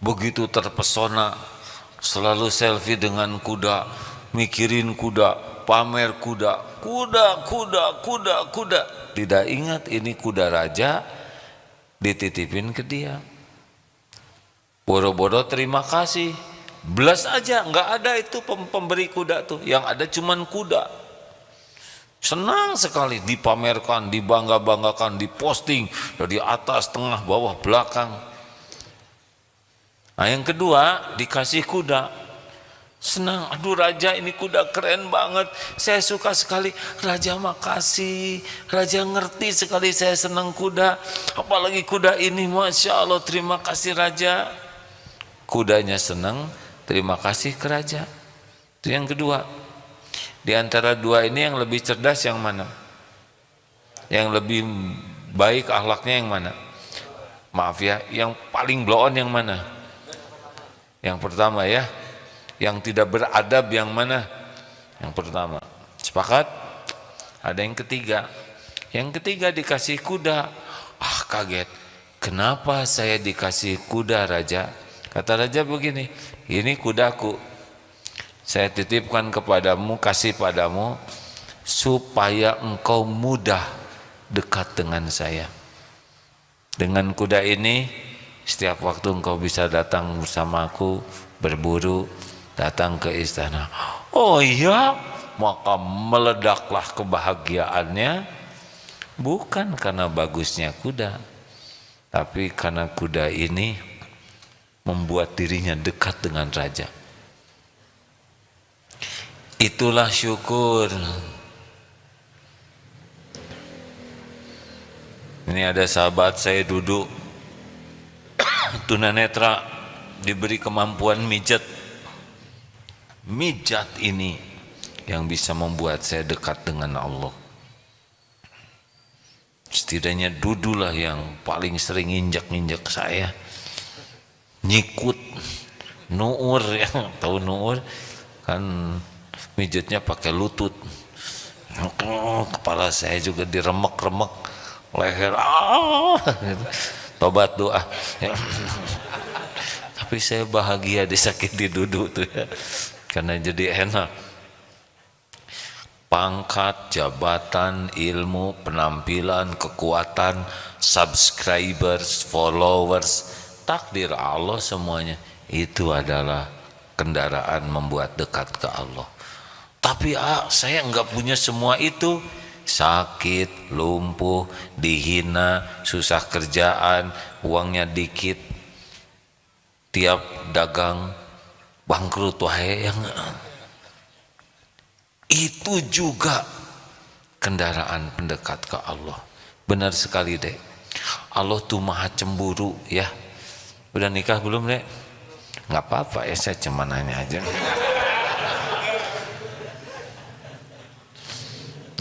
Begitu terpesona. Selalu selfie dengan kuda. Mikirin kuda, pamer kuda. Tidak ingat ini kuda raja dititipin ke dia. Boro-boro terima kasih, belas aja, nggak ada itu pemberi kuda tuh. Yang ada cuman kuda. Senang sekali dipamerkan, dibangga-banggakan, diposting dari atas, tengah, bawah, belakang. Nah, yang kedua dikasih kuda. Senang, aduh raja ini kuda keren banget, saya suka sekali. Raja makasih, raja ngerti sekali saya senang kuda, apalagi kuda ini, masya Allah, terima kasih raja. Kudanya senang, terima kasih ke raja. Itu yang kedua. Di antara dua ini yang lebih cerdas yang mana? Yang lebih baik akhlaknya yang mana? Maaf ya, yang paling blow on yang mana? Yang pertama ya. Yang tidak beradab yang mana? Yang pertama. Sepakat? Ada yang ketiga. Yang ketiga dikasih kuda. Ah, kaget. Kenapa saya dikasih kuda raja? Kata raja begini, ini kudaku, saya titipkan kepadamu, kasih padamu, supaya engkau mudah dekat dengan saya. Dengan kuda ini setiap waktu engkau bisa datang bersamaku, berburu, datang ke istana. Oh iya, maka meledaklah kebahagiaannya, bukan karena bagusnya kuda, tapi karena kuda ini membuat dirinya dekat dengan raja. Itulah syukur. Ini ada sahabat saya duduk tunanetra, diberi kemampuan mijat. Mijat ini yang bisa membuat saya dekat dengan Allah. Setidaknya dudulah yang paling sering injak-injak saya, nyikut, nuur ya, tahu nuur kan, mijatnya pakai lutut. Kepala saya juga diremek-remek, leher tobat doa ya. Tapi saya bahagia disakiti duduk tuh ya, karena jadi enak. Pangkat, jabatan, ilmu, penampilan, kekuatan, subscribers, followers, takdir Allah semuanya itu adalah kendaraan membuat dekat ke Allah. Tapi saya enggak punya semua itu. Sakit, lumpuh, dihina, susah kerjaan, uangnya dikit, tiap dagang bangkrut wae yang itu juga kendaraan pendekat ke Allah. Benar sekali dek, Allah tuh maha cemburu ya. Udah nikah belum dek? Nggak apa-apa ya, saya cuma nanya aja.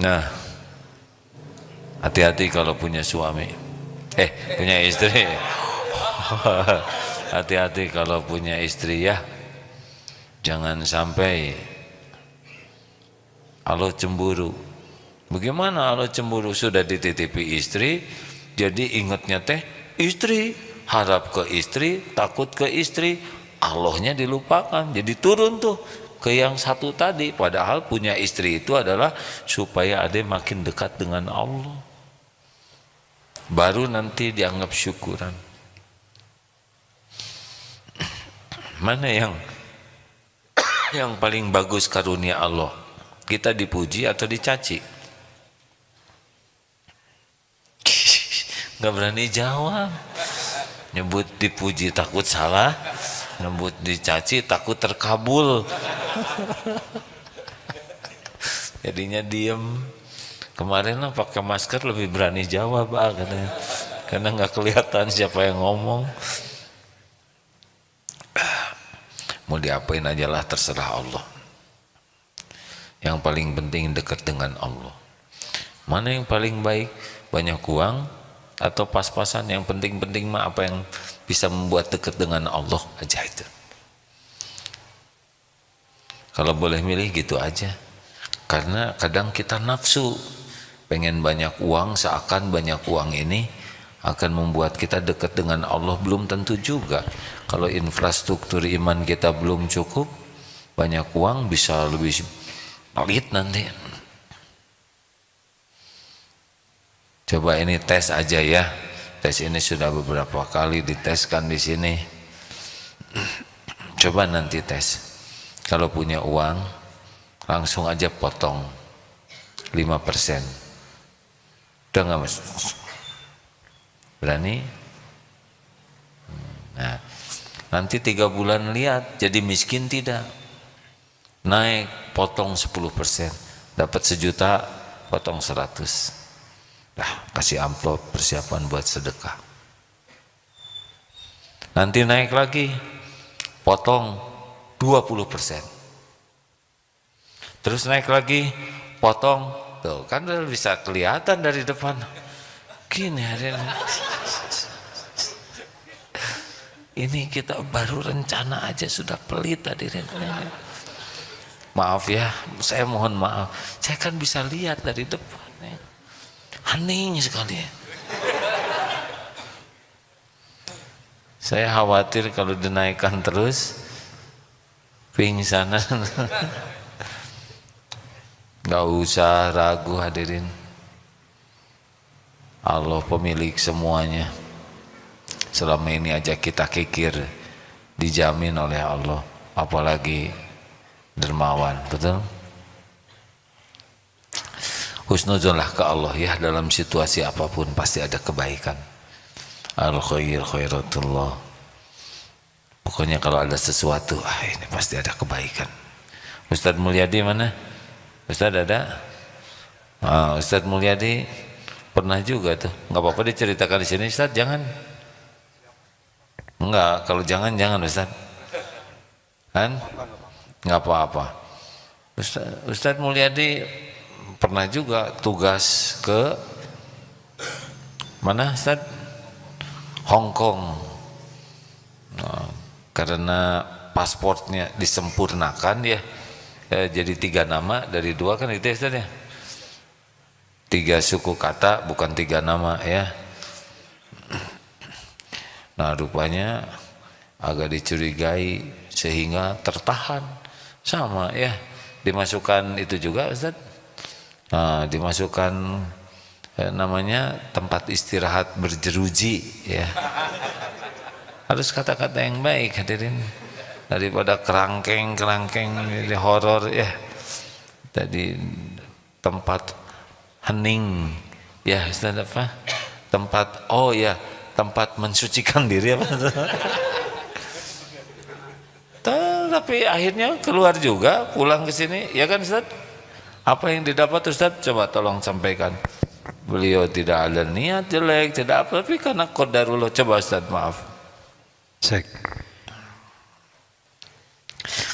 Nah, hati-hati kalau punya suami, punya istri. Hati-hati kalau punya istri ya. Jangan sampai Allah cemburu. Bagaimana Allah cemburu? Sudah dititipi istri, jadi ingatnya teh istri, harap ke istri, takut ke istri, Allahnya dilupakan. Jadi turun tuh ke yang satu tadi. Padahal punya istri itu adalah supaya ada makin dekat dengan Allah. Baru nanti dianggap syukuran. Mana yang paling bagus karunia Allah? Kita dipuji atau dicaci? Gak berani jawab. Nyebut dipuji takut salah, nyebut dicaci takut terkabul. Jadinya diem. Kemarin lah pakai masker lebih berani jawab katanya, karena nggak kelihatan siapa yang ngomong. Mau diapain aja lah, terserah Allah. Yang paling penting dekat dengan Allah. Mana yang paling baik? Banyak uang atau pas-pasan? Yang penting-penting mah apa yang bisa membuat dekat dengan Allah aja itu. Kalau boleh milih gitu aja. Karena kadang kita nafsu pengen banyak uang, seakan banyak uang ini akan membuat kita dekat dengan Allah. Belum tentu juga. Kalau infrastruktur iman kita belum cukup, banyak uang bisa lebih pelit nanti. Coba ini tes aja ya. Tes ini sudah beberapa kali diteskan di sini. Coba nanti tes. Kalau punya uang, langsung aja potong 5%. Udah nggak mas? Berani? Nah, Nanti 3 bulan lihat, jadi miskin tidak. Naik, potong 10%. Dapat 1 juta, potong 100. Nah, kasih amplop persiapan buat sedekah. Nanti naik lagi, potong 20%. Terus naik lagi, potong, tuh kan bisa kelihatan dari depan. Gini hari ini kita baru rencana aja sudah pelit hadirin. Maaf ya, saya mohon maaf. Saya kan bisa lihat dari depan. Hening sekali. Saya khawatir kalau dinaikkan terus pingsan. Gak usah ragu hadirin. Allah pemilik semuanya. Selama ini aja kita kikir, dijamin oleh Allah, apalagi dermawan. Betul? Husnuzonlah ke Allah ya, dalam situasi apapun pasti ada kebaikan. Al-khair khairatullah. Pokoknya kalau ada sesuatu, ini pasti ada kebaikan. Ustadz Mulyadi mana? Ustadz ada? Ustadz Mulyadi pernah juga tuh. Nggak apa-apa diceritakan di sini, Ustadz, jangan. Enggak, kalau jangan Ustadz. Kan? Nggak apa-apa. Ustadz Mulyadi pernah juga tugas ke mana Ustadz? Hong Kong. Nah, karena pasportnya disempurnakan ya, jadi 3 nama dari 2 kan itu ya Ustadz ya. 3 suku kata bukan 3 nama ya. Nah rupanya agak dicurigai sehingga tertahan sama ya, dimasukkan itu juga Ustadz. Nah, dimasukkan namanya tempat istirahat berjeruji ya. Harus kata-kata yang baik hadirin, daripada kerangkeng di horor ya. Tadi tempat hening ya Ustaz, apa? Tempat tempat mensucikan diri apa? Tapi akhirnya keluar juga, pulang ke sini ya kan Ustaz? Apa yang didapat Ustaz? Coba tolong sampaikan. Beliau tidak ada niat jelek, tidak apa, tapi karena qadarullah. Coba Ustaz, maaf. Cek.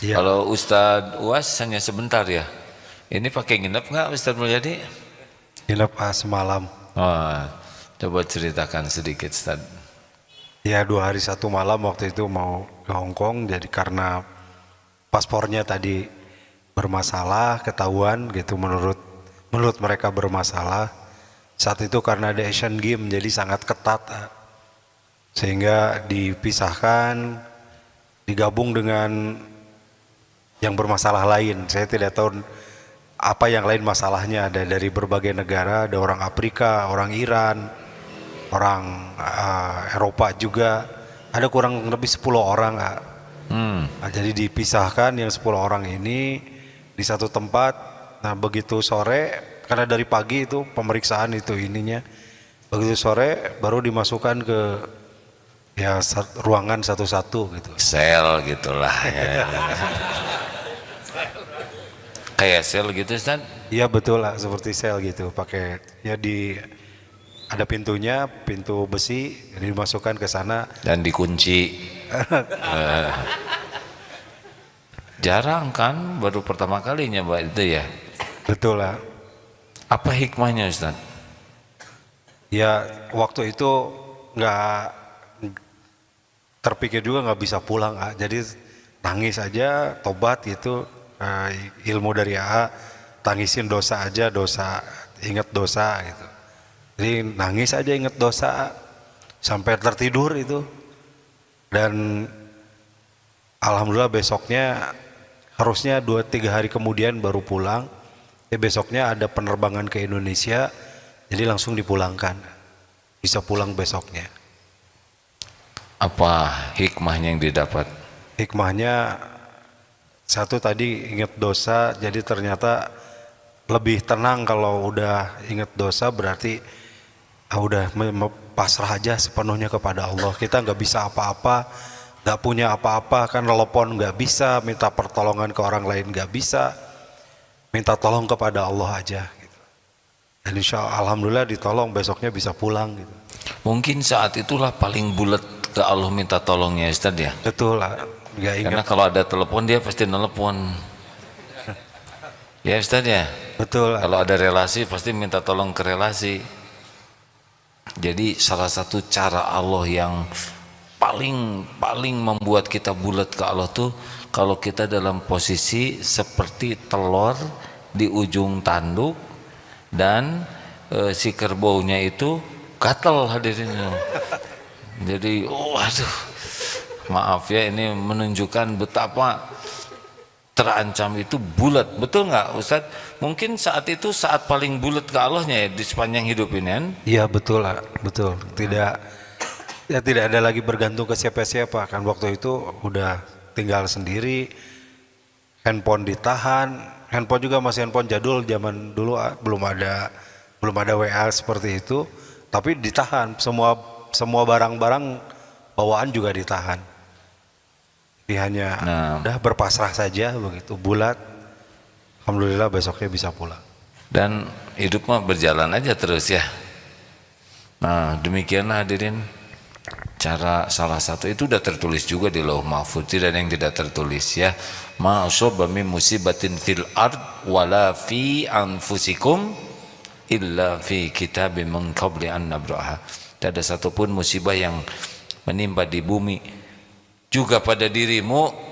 Ya. Kalau Ustaz UAS hanya sebentar ya. Ini pakai nginep nggak Ustaz Mulyadi? Nginep semalam. Oh, coba ceritakan sedikit Ustaz. Ya 2 hari 1 malam waktu itu mau ke Hong Kong, jadi karena paspornya tadi bermasalah, ketahuan gitu, menurut mereka bermasalah. Saat itu karena ada Asian Games jadi sangat ketat, sehingga dipisahkan, digabung dengan yang bermasalah lain. Saya tidak tahu apa yang lain masalahnya, ada dari berbagai negara, ada orang Afrika, orang Iran, orang Eropa juga, ada kurang lebih 10 orang. Nah, jadi dipisahkan yang 10 orang ini di satu tempat. Nah begitu sore, karena dari pagi itu pemeriksaan itu ininya, begitu sore baru dimasukkan ke ya ruangan satu-satu gitu. Sel gitulah ya. Kayak sel gitu Ustaz? Iya betul lah, seperti sel gitu, pakai ya ada pintunya, pintu besi, dimasukkan ke sana dan dikunci. Jarang kan, baru pertama kalinya Mbak itu ya. Betul lah. Apa hikmahnya Ustaz? Ya waktu itu nggak terpikir juga nggak bisa pulang, jadi nangis aja, tobat gitu, ilmu dari AA, tangisin dosa aja, ingat dosa gitu. Jadi nangis aja, ingat dosa sampai tertidur itu. Dan alhamdulillah besoknya, harusnya 2-3 hari kemudian baru pulang. Besoknya ada penerbangan ke Indonesia, jadi langsung dipulangkan, bisa pulang besoknya. Apa hikmahnya yang didapat? Hikmahnya satu tadi, ingat dosa, jadi ternyata lebih tenang. Kalau udah ingat dosa berarti udah pasrah aja sepenuhnya kepada Allah. Kita nggak bisa apa-apa, nggak punya apa-apa, kan telepon nggak bisa, minta pertolongan ke orang lain nggak bisa, minta tolong kepada Allah aja gitu. Dan insya Allah, alhamdulillah ditolong, besoknya bisa pulang gitu. Mungkin saat itulah paling bulat ke Allah minta tolongnya Ustaz ya. Betul lah, nggak ingat. Karena kalau ada telepon dia pasti nelpon. Ya Ustaz ya. Betul lah. Kalau ada relasi pasti minta tolong ke relasi. Jadi salah satu cara Allah yang paling membuat kita bulat ke Allah tuh kalau kita dalam posisi seperti telur di ujung tanduk dan si kerbaunya itu gatel hadirin. Jadi aduh, maaf ya, ini menunjukkan betapa terancam itu bulat. Betul nggak Ustadz? Mungkin saat itu saat paling bulat ke Allahnya ya di sepanjang hidup ini kan? Iya betul lah, betul. Tidak ada lagi bergantung ke siapa-siapa kan, waktu itu udah tinggal sendiri, handphone ditahan, handphone juga masih handphone jadul zaman dulu, belum ada WA seperti itu, tapi ditahan, semua barang-barang bawaan juga ditahan. Jadi hanya udah berpasrah saja begitu, bulat. Alhamdulillah besoknya bisa pulang. Dan hidup mah berjalan aja terus ya. Nah demikianlah hadirin, cara salah satu itu udah tertulis juga di Lauh Mahfuz, tidak ada yang tidak tertulis ya. Ma asaba min musibatin fil ard wala fi anfusikum illa fi kitabim min qabli an nabraha. Tidak ada satupun musibah yang menimpa di bumi juga pada dirimu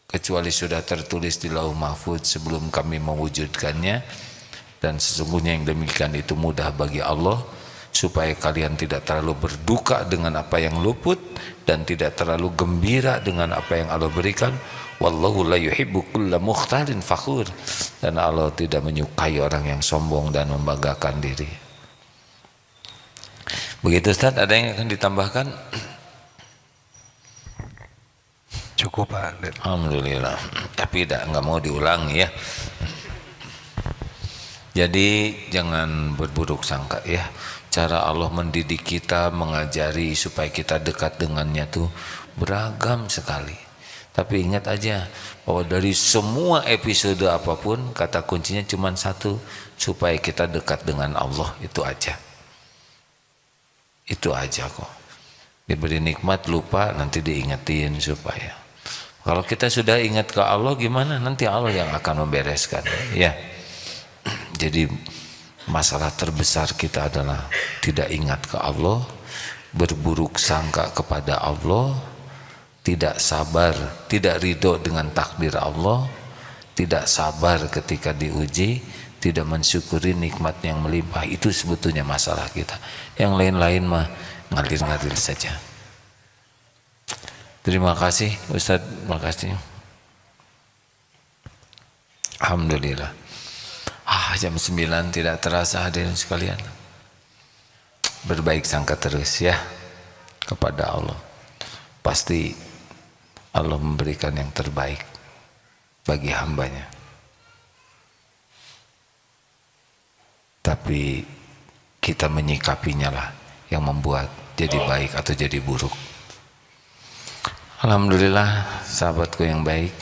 kecuali sudah tertulis di Lauh Mahfuz sebelum kami mewujudkannya. Dan sesungguhnya yang demikian itu mudah bagi Allah, supaya kalian tidak terlalu berduka dengan apa yang luput dan tidak terlalu gembira dengan apa yang Allah berikan. Wallahu la yuhibbu kulla mukhtalin fakhur. Dan Allah tidak menyukai orang yang sombong dan membanggakan diri. Begitu Ustaz, ada yang akan ditambahkan? Cukup Pak. Alhamdulillah. Tapi nggak mau diulangi ya. Jadi jangan berburuk sangka ya. Cara Allah mendidik kita, mengajari supaya kita dekat dengannya tuh beragam sekali. Tapi ingat aja bahwa dari semua episode apapun, kata kuncinya cuma satu, supaya kita dekat dengan Allah, itu aja. Itu aja kok. Diberi nikmat lupa, nanti diingetin supaya. Kalau kita sudah ingat ke Allah gimana? Nanti Allah yang akan membereskan ya. Jadi masalah terbesar kita adalah tidak ingat ke Allah, berburuk sangka kepada Allah, tidak sabar, tidak ridho dengan takdir Allah, tidak sabar ketika diuji, tidak mensyukuri nikmat yang melimpah. Itu sebetulnya masalah kita. Yang lain-lain mah ngalir-ngalir saja. Terima kasih Ustadz, terima kasih. Alhamdulillah. Jam 9 tidak terasa hadirin sekalian. Berbaik sangka terus ya kepada Allah. Pasti Allah memberikan yang terbaik bagi hambanya. Tapi kita menyikapinya lah yang membuat jadi baik atau jadi buruk. Alhamdulillah sahabatku yang baik,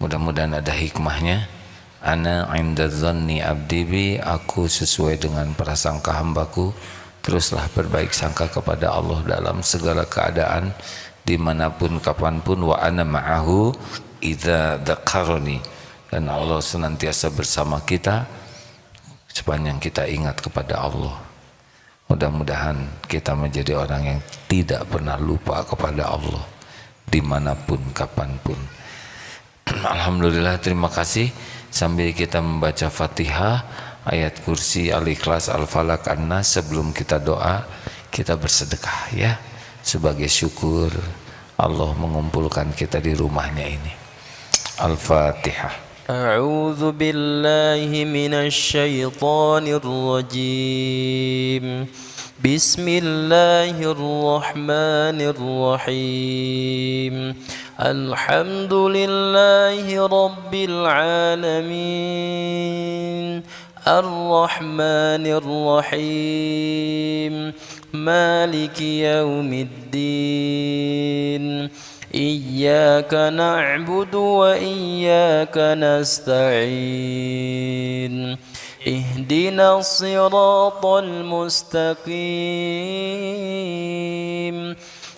mudah-mudahan ada hikmahnya. Ana inda dhanni abdi bi, aku sesuai dengan prasangka hambaku. Teruslah berbaik sangka kepada Allah dalam segala keadaan, dimanapun kapanpun. Wa ana ma'ahu idza dzakarani, dan Allah senantiasa bersama kita sepanjang kita ingat kepada Allah. Mudah-mudahan kita menjadi orang yang tidak pernah lupa kepada Allah dimanapun kapanpun. Alhamdulillah, terima kasih. Sambil kita membaca Fatihah, ayat kursi, Al-Ikhlas, Al-Falaq, An-Nas, sebelum kita doa, kita bersedekah ya, sebagai syukur Allah mengumpulkan kita di rumahnya ini. Al-Fatihah. A'udzu billahi minasy syaithanir rajim. Bismillahirrahmanirrahim. Alhamdulillahi rabbil alamin. الرحمن الرحيم مالك يوم الدين إياك نعبد وإياك نستعين اهدنا الصراط المستقيم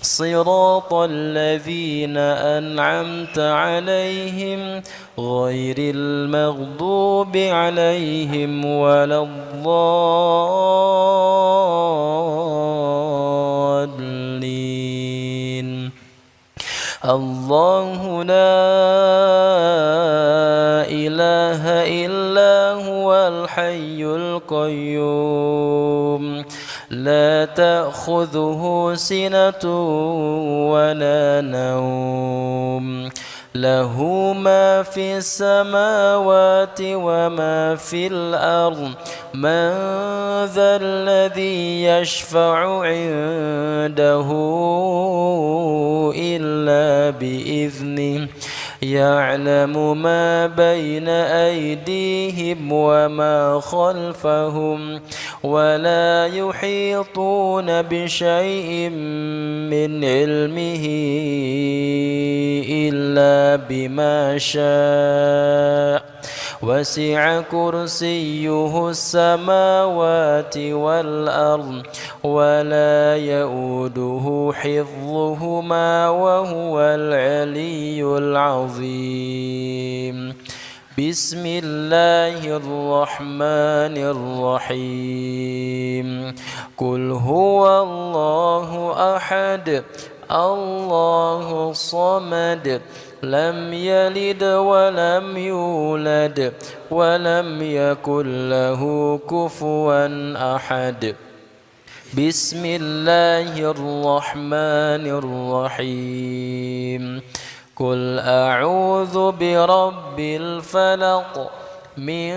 صراط الذين أنعمت عليهم غير المغضوب عليهم ولا الضالين الله لا إله إلا هو الحي القيوم لا تأخذه سنة ولا نوم له ما في السماوات وما في الأرض من ذا الذي يشفع عنده إلا بإذنه يعلم ما بين أيديهم وما خلفهم ولا يحيطون بشيء من علمه إلا بما شاء وسع كرسيه السماوات والأرض ولا يؤوده حفظهما وهو العلي العظيم بسم الله الرحمن الرحيم قل هو الله أحد الله الصمد لم يلد ولم يولد ولم يكن له كفوا أحد بسم الله الرحمن الرحيم قل أعوذ برب الفلق من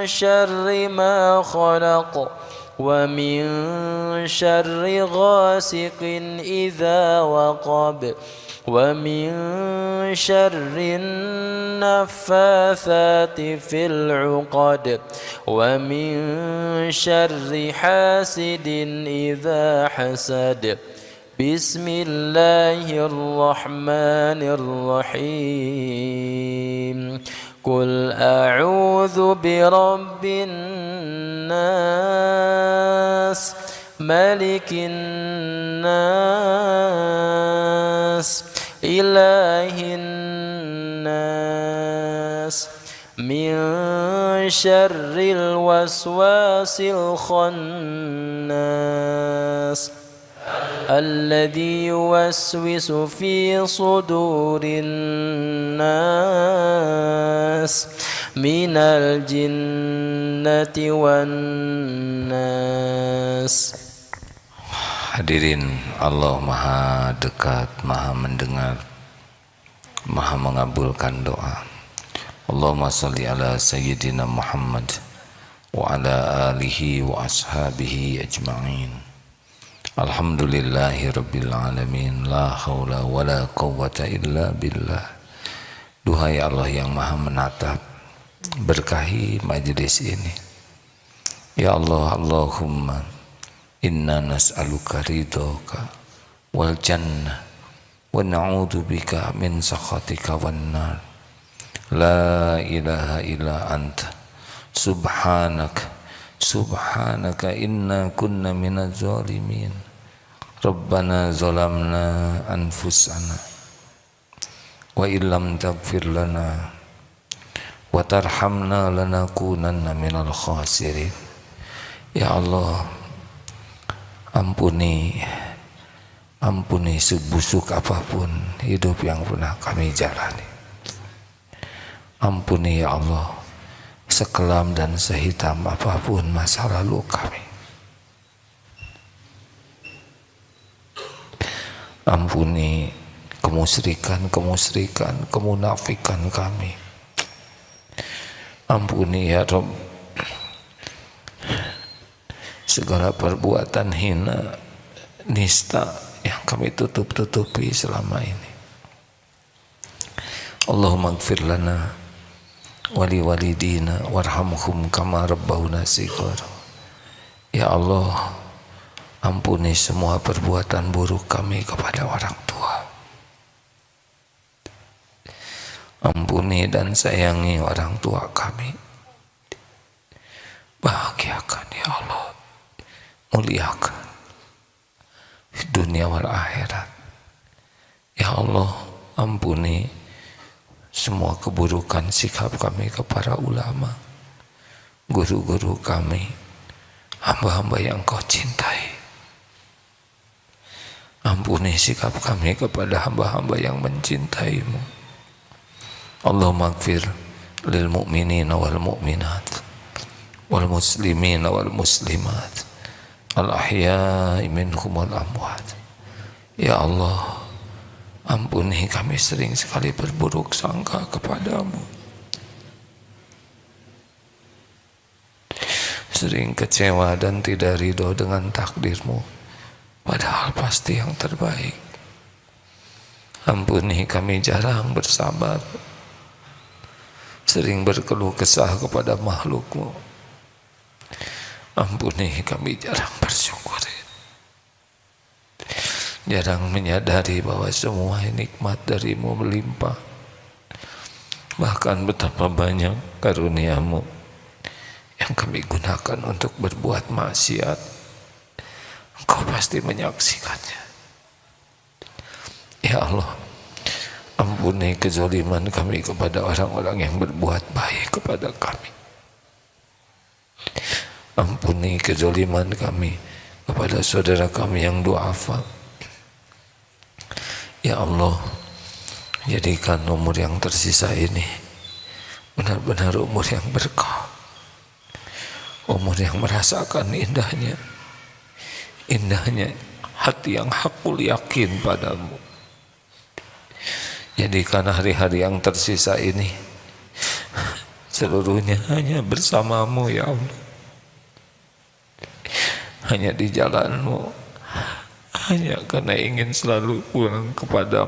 شر ما خلق ومن شر غاسق إذا وقب ومن شر النفاثات في العقد ومن شر حاسد إذا حسد بسم الله الرحمن الرحيم قل أعوذ برب الناس ملك الناس إله الناس من شر الوسواس الخناس الذي يوسوس في صدور الناس من الجنة والناس. Hadirin, Allah maha dekat, maha mendengar, maha mengabulkan doa. Allahumma salli ala Sayyidina Muhammad wa ala alihi wa ashabihi ajma'in. Alhamdulillahi rabbil alamin, la hawla wa la quwwata illa billah. Duhai Allah yang maha menatap, berkahi majlis ini. Ya Allah, Allahumma inna nas'aluka ridhoka wal jannah wa na'udzu bika min sakhatika wan nar. La ilaha illa anta subhanaka subhanaka inna kunna minaz zalimin. Rabbana zalamna anfusana wa illam taghfir lana wa tarhamna lanakunanna minal khasirin. Ya Allah, ampuni sebusuk apapun hidup yang pernah kami jalani. Ampuni ya Allah sekelam dan sehitam apapun masa lalu kami. Ampuni kemusyrikan, kemunafikan kami. Ampuni ya Rabb segala perbuatan hina, nista yang kami tutup-tutupi selama ini. Allahumma ighfir lana wali walidina warhamhum kama rabbawna shighara. Ya Allah, ampuni semua perbuatan buruk kami kepada orang tua. Ampuni dan sayangi orang tua kami. Bahagiakan ya Allah, muliakan di dunia wal akhirat. Ya Allah, ampuni semua keburukan sikap kami kepada ulama, guru-guru kami, hamba-hamba yang kau cintai. Ampuni sikap kami kepada hamba-hamba yang mencintaimu. Allahumma ighfir lil mu'minina wal mu'minat wal muslimina wal muslimat al ahya'i minhum wal amwat. Ya Allah, ampuni kami sering sekali berburuk sangka kepadamu, sering kecewa dan tidak ridho dengan takdirmu, padahal pasti yang terbaik. Ampuni kami jarang bersabar, sering berkeluh kesah kepada makhlukmu. Ampuni kami jarang bersyukur, jarang menyadari bahwa semua nikmat darimu melimpah. Bahkan betapa banyak karuniamu yang kami gunakan untuk berbuat maksiat, Engkau pasti menyaksikannya. Ya Allah, ampuni kezaliman kami kepada orang-orang yang berbuat baik kepada kami. Ampuni kezaliman kami kepada saudara kami yang du'afa. Ya Allah, jadikan umur yang tersisa ini benar-benar umur yang berkah, umur yang merasakan indahnya hati yang hakul yakin padamu. Jadikan hari-hari yang tersisa ini seluruhnya hanya bersamamu ya Allah, hanya di jalanmu, hanya karena ingin selalu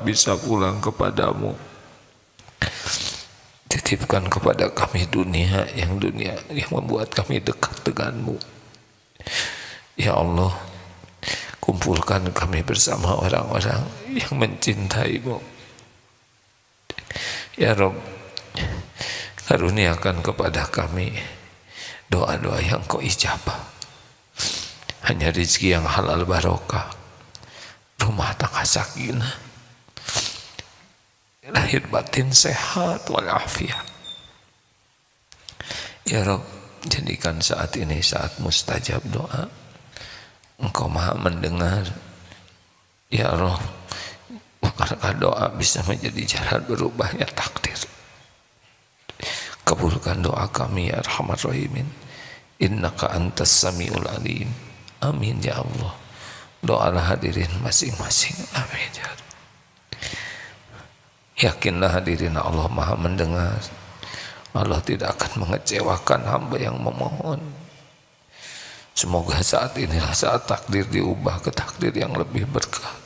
bisa pulang kepadamu. Titipkan kepada kami dunia yang membuat kami dekat denganmu. Ya Allah, kumpulkan kami bersama orang-orang yang mencintaimu. Ya Rabb, karuniakan kepada kami doa-doa yang kau ijabah. Hanya rezeki yang halal barokah, rumah tangga sakinah, lahir batin sehat walafiat. Ya Rabb, jadikan saat ini saat mustajab doa. Engkau maha mendengar. Ya Rabb, bukankah doa bisa menjadi jalan berubahnya takdir? Kabulkan doa kami ya Arhamar Rahimin. Innaka antas samiul alim. Amin ya Allah. Doalah hadirin masing-masing. Amin ya Allah. Yakinlah hadirin, Allah maha mendengar. Allah tidak akan mengecewakan hamba yang memohon. Semoga saat inilah saat takdir diubah ke takdir yang lebih berkah.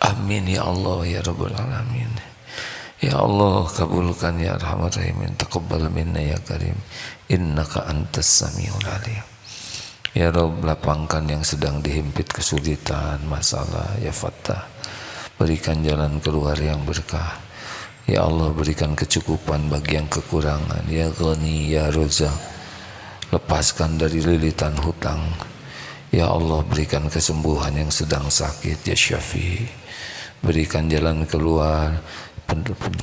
Amin ya Allah ya Rabbul Alamin. Ya Allah, kabulkan ya Arhamar Rahimin. Taqabbal minna ya Karim. Innaka antas samiul alim. Ya Rabb, lapangkan yang sedang dihimpit kesulitan, masalah, ya Fattah. Berikan jalan keluar yang berkah. Ya Allah, berikan kecukupan bagi yang kekurangan. Ya Ghani, ya Rozak, lepaskan dari lilitan hutang. Ya Allah, berikan kesembuhan yang sedang sakit. Ya Syafi, berikan jalan keluar,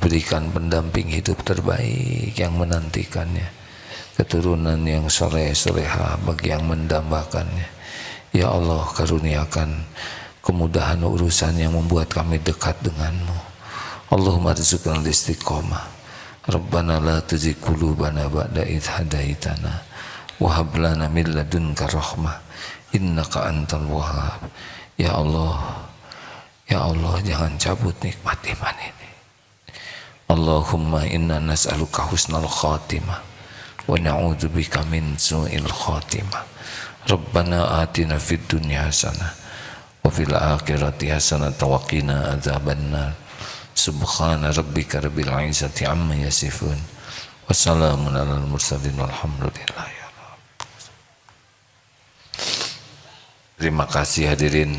berikan pendamping hidup terbaik yang menantikannya, keturunan yang soleh-solehah bagi yang mendambakannya. Ya Allah, karuniakan kemudahan urusan yang membuat kami dekat denganmu. Allahumma rizukna istiqomah. Rabbana la tuzigh qulubana ba'da idh hadaitana wa hab lana min ladunka rahmah innaka antal wahhab. Ya Allah, ya Allah, jangan cabut nikmat iman ini. Allahumma inna nas'aluka husnal khatimah wa na'udzubika min su'il khatimah. Rabbana atina fid dunya hasanah wa fil akhirati hasanah wa qina adzabannar. Subhana rabbika rabbil izzati amma yasifun. Wassalamun alal mursalin walhamdulillah. Terima kasih hadirin.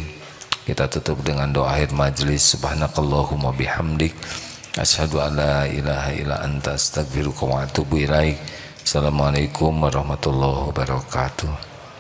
Kita tutup dengan doa akhir majlis. Subhanakallahumma bihamdik, asyhadu an la ilaha illa anta, astaghfiruka wa atubu ilaik. Assalamualaikum warahmatullahi wabarakatuh.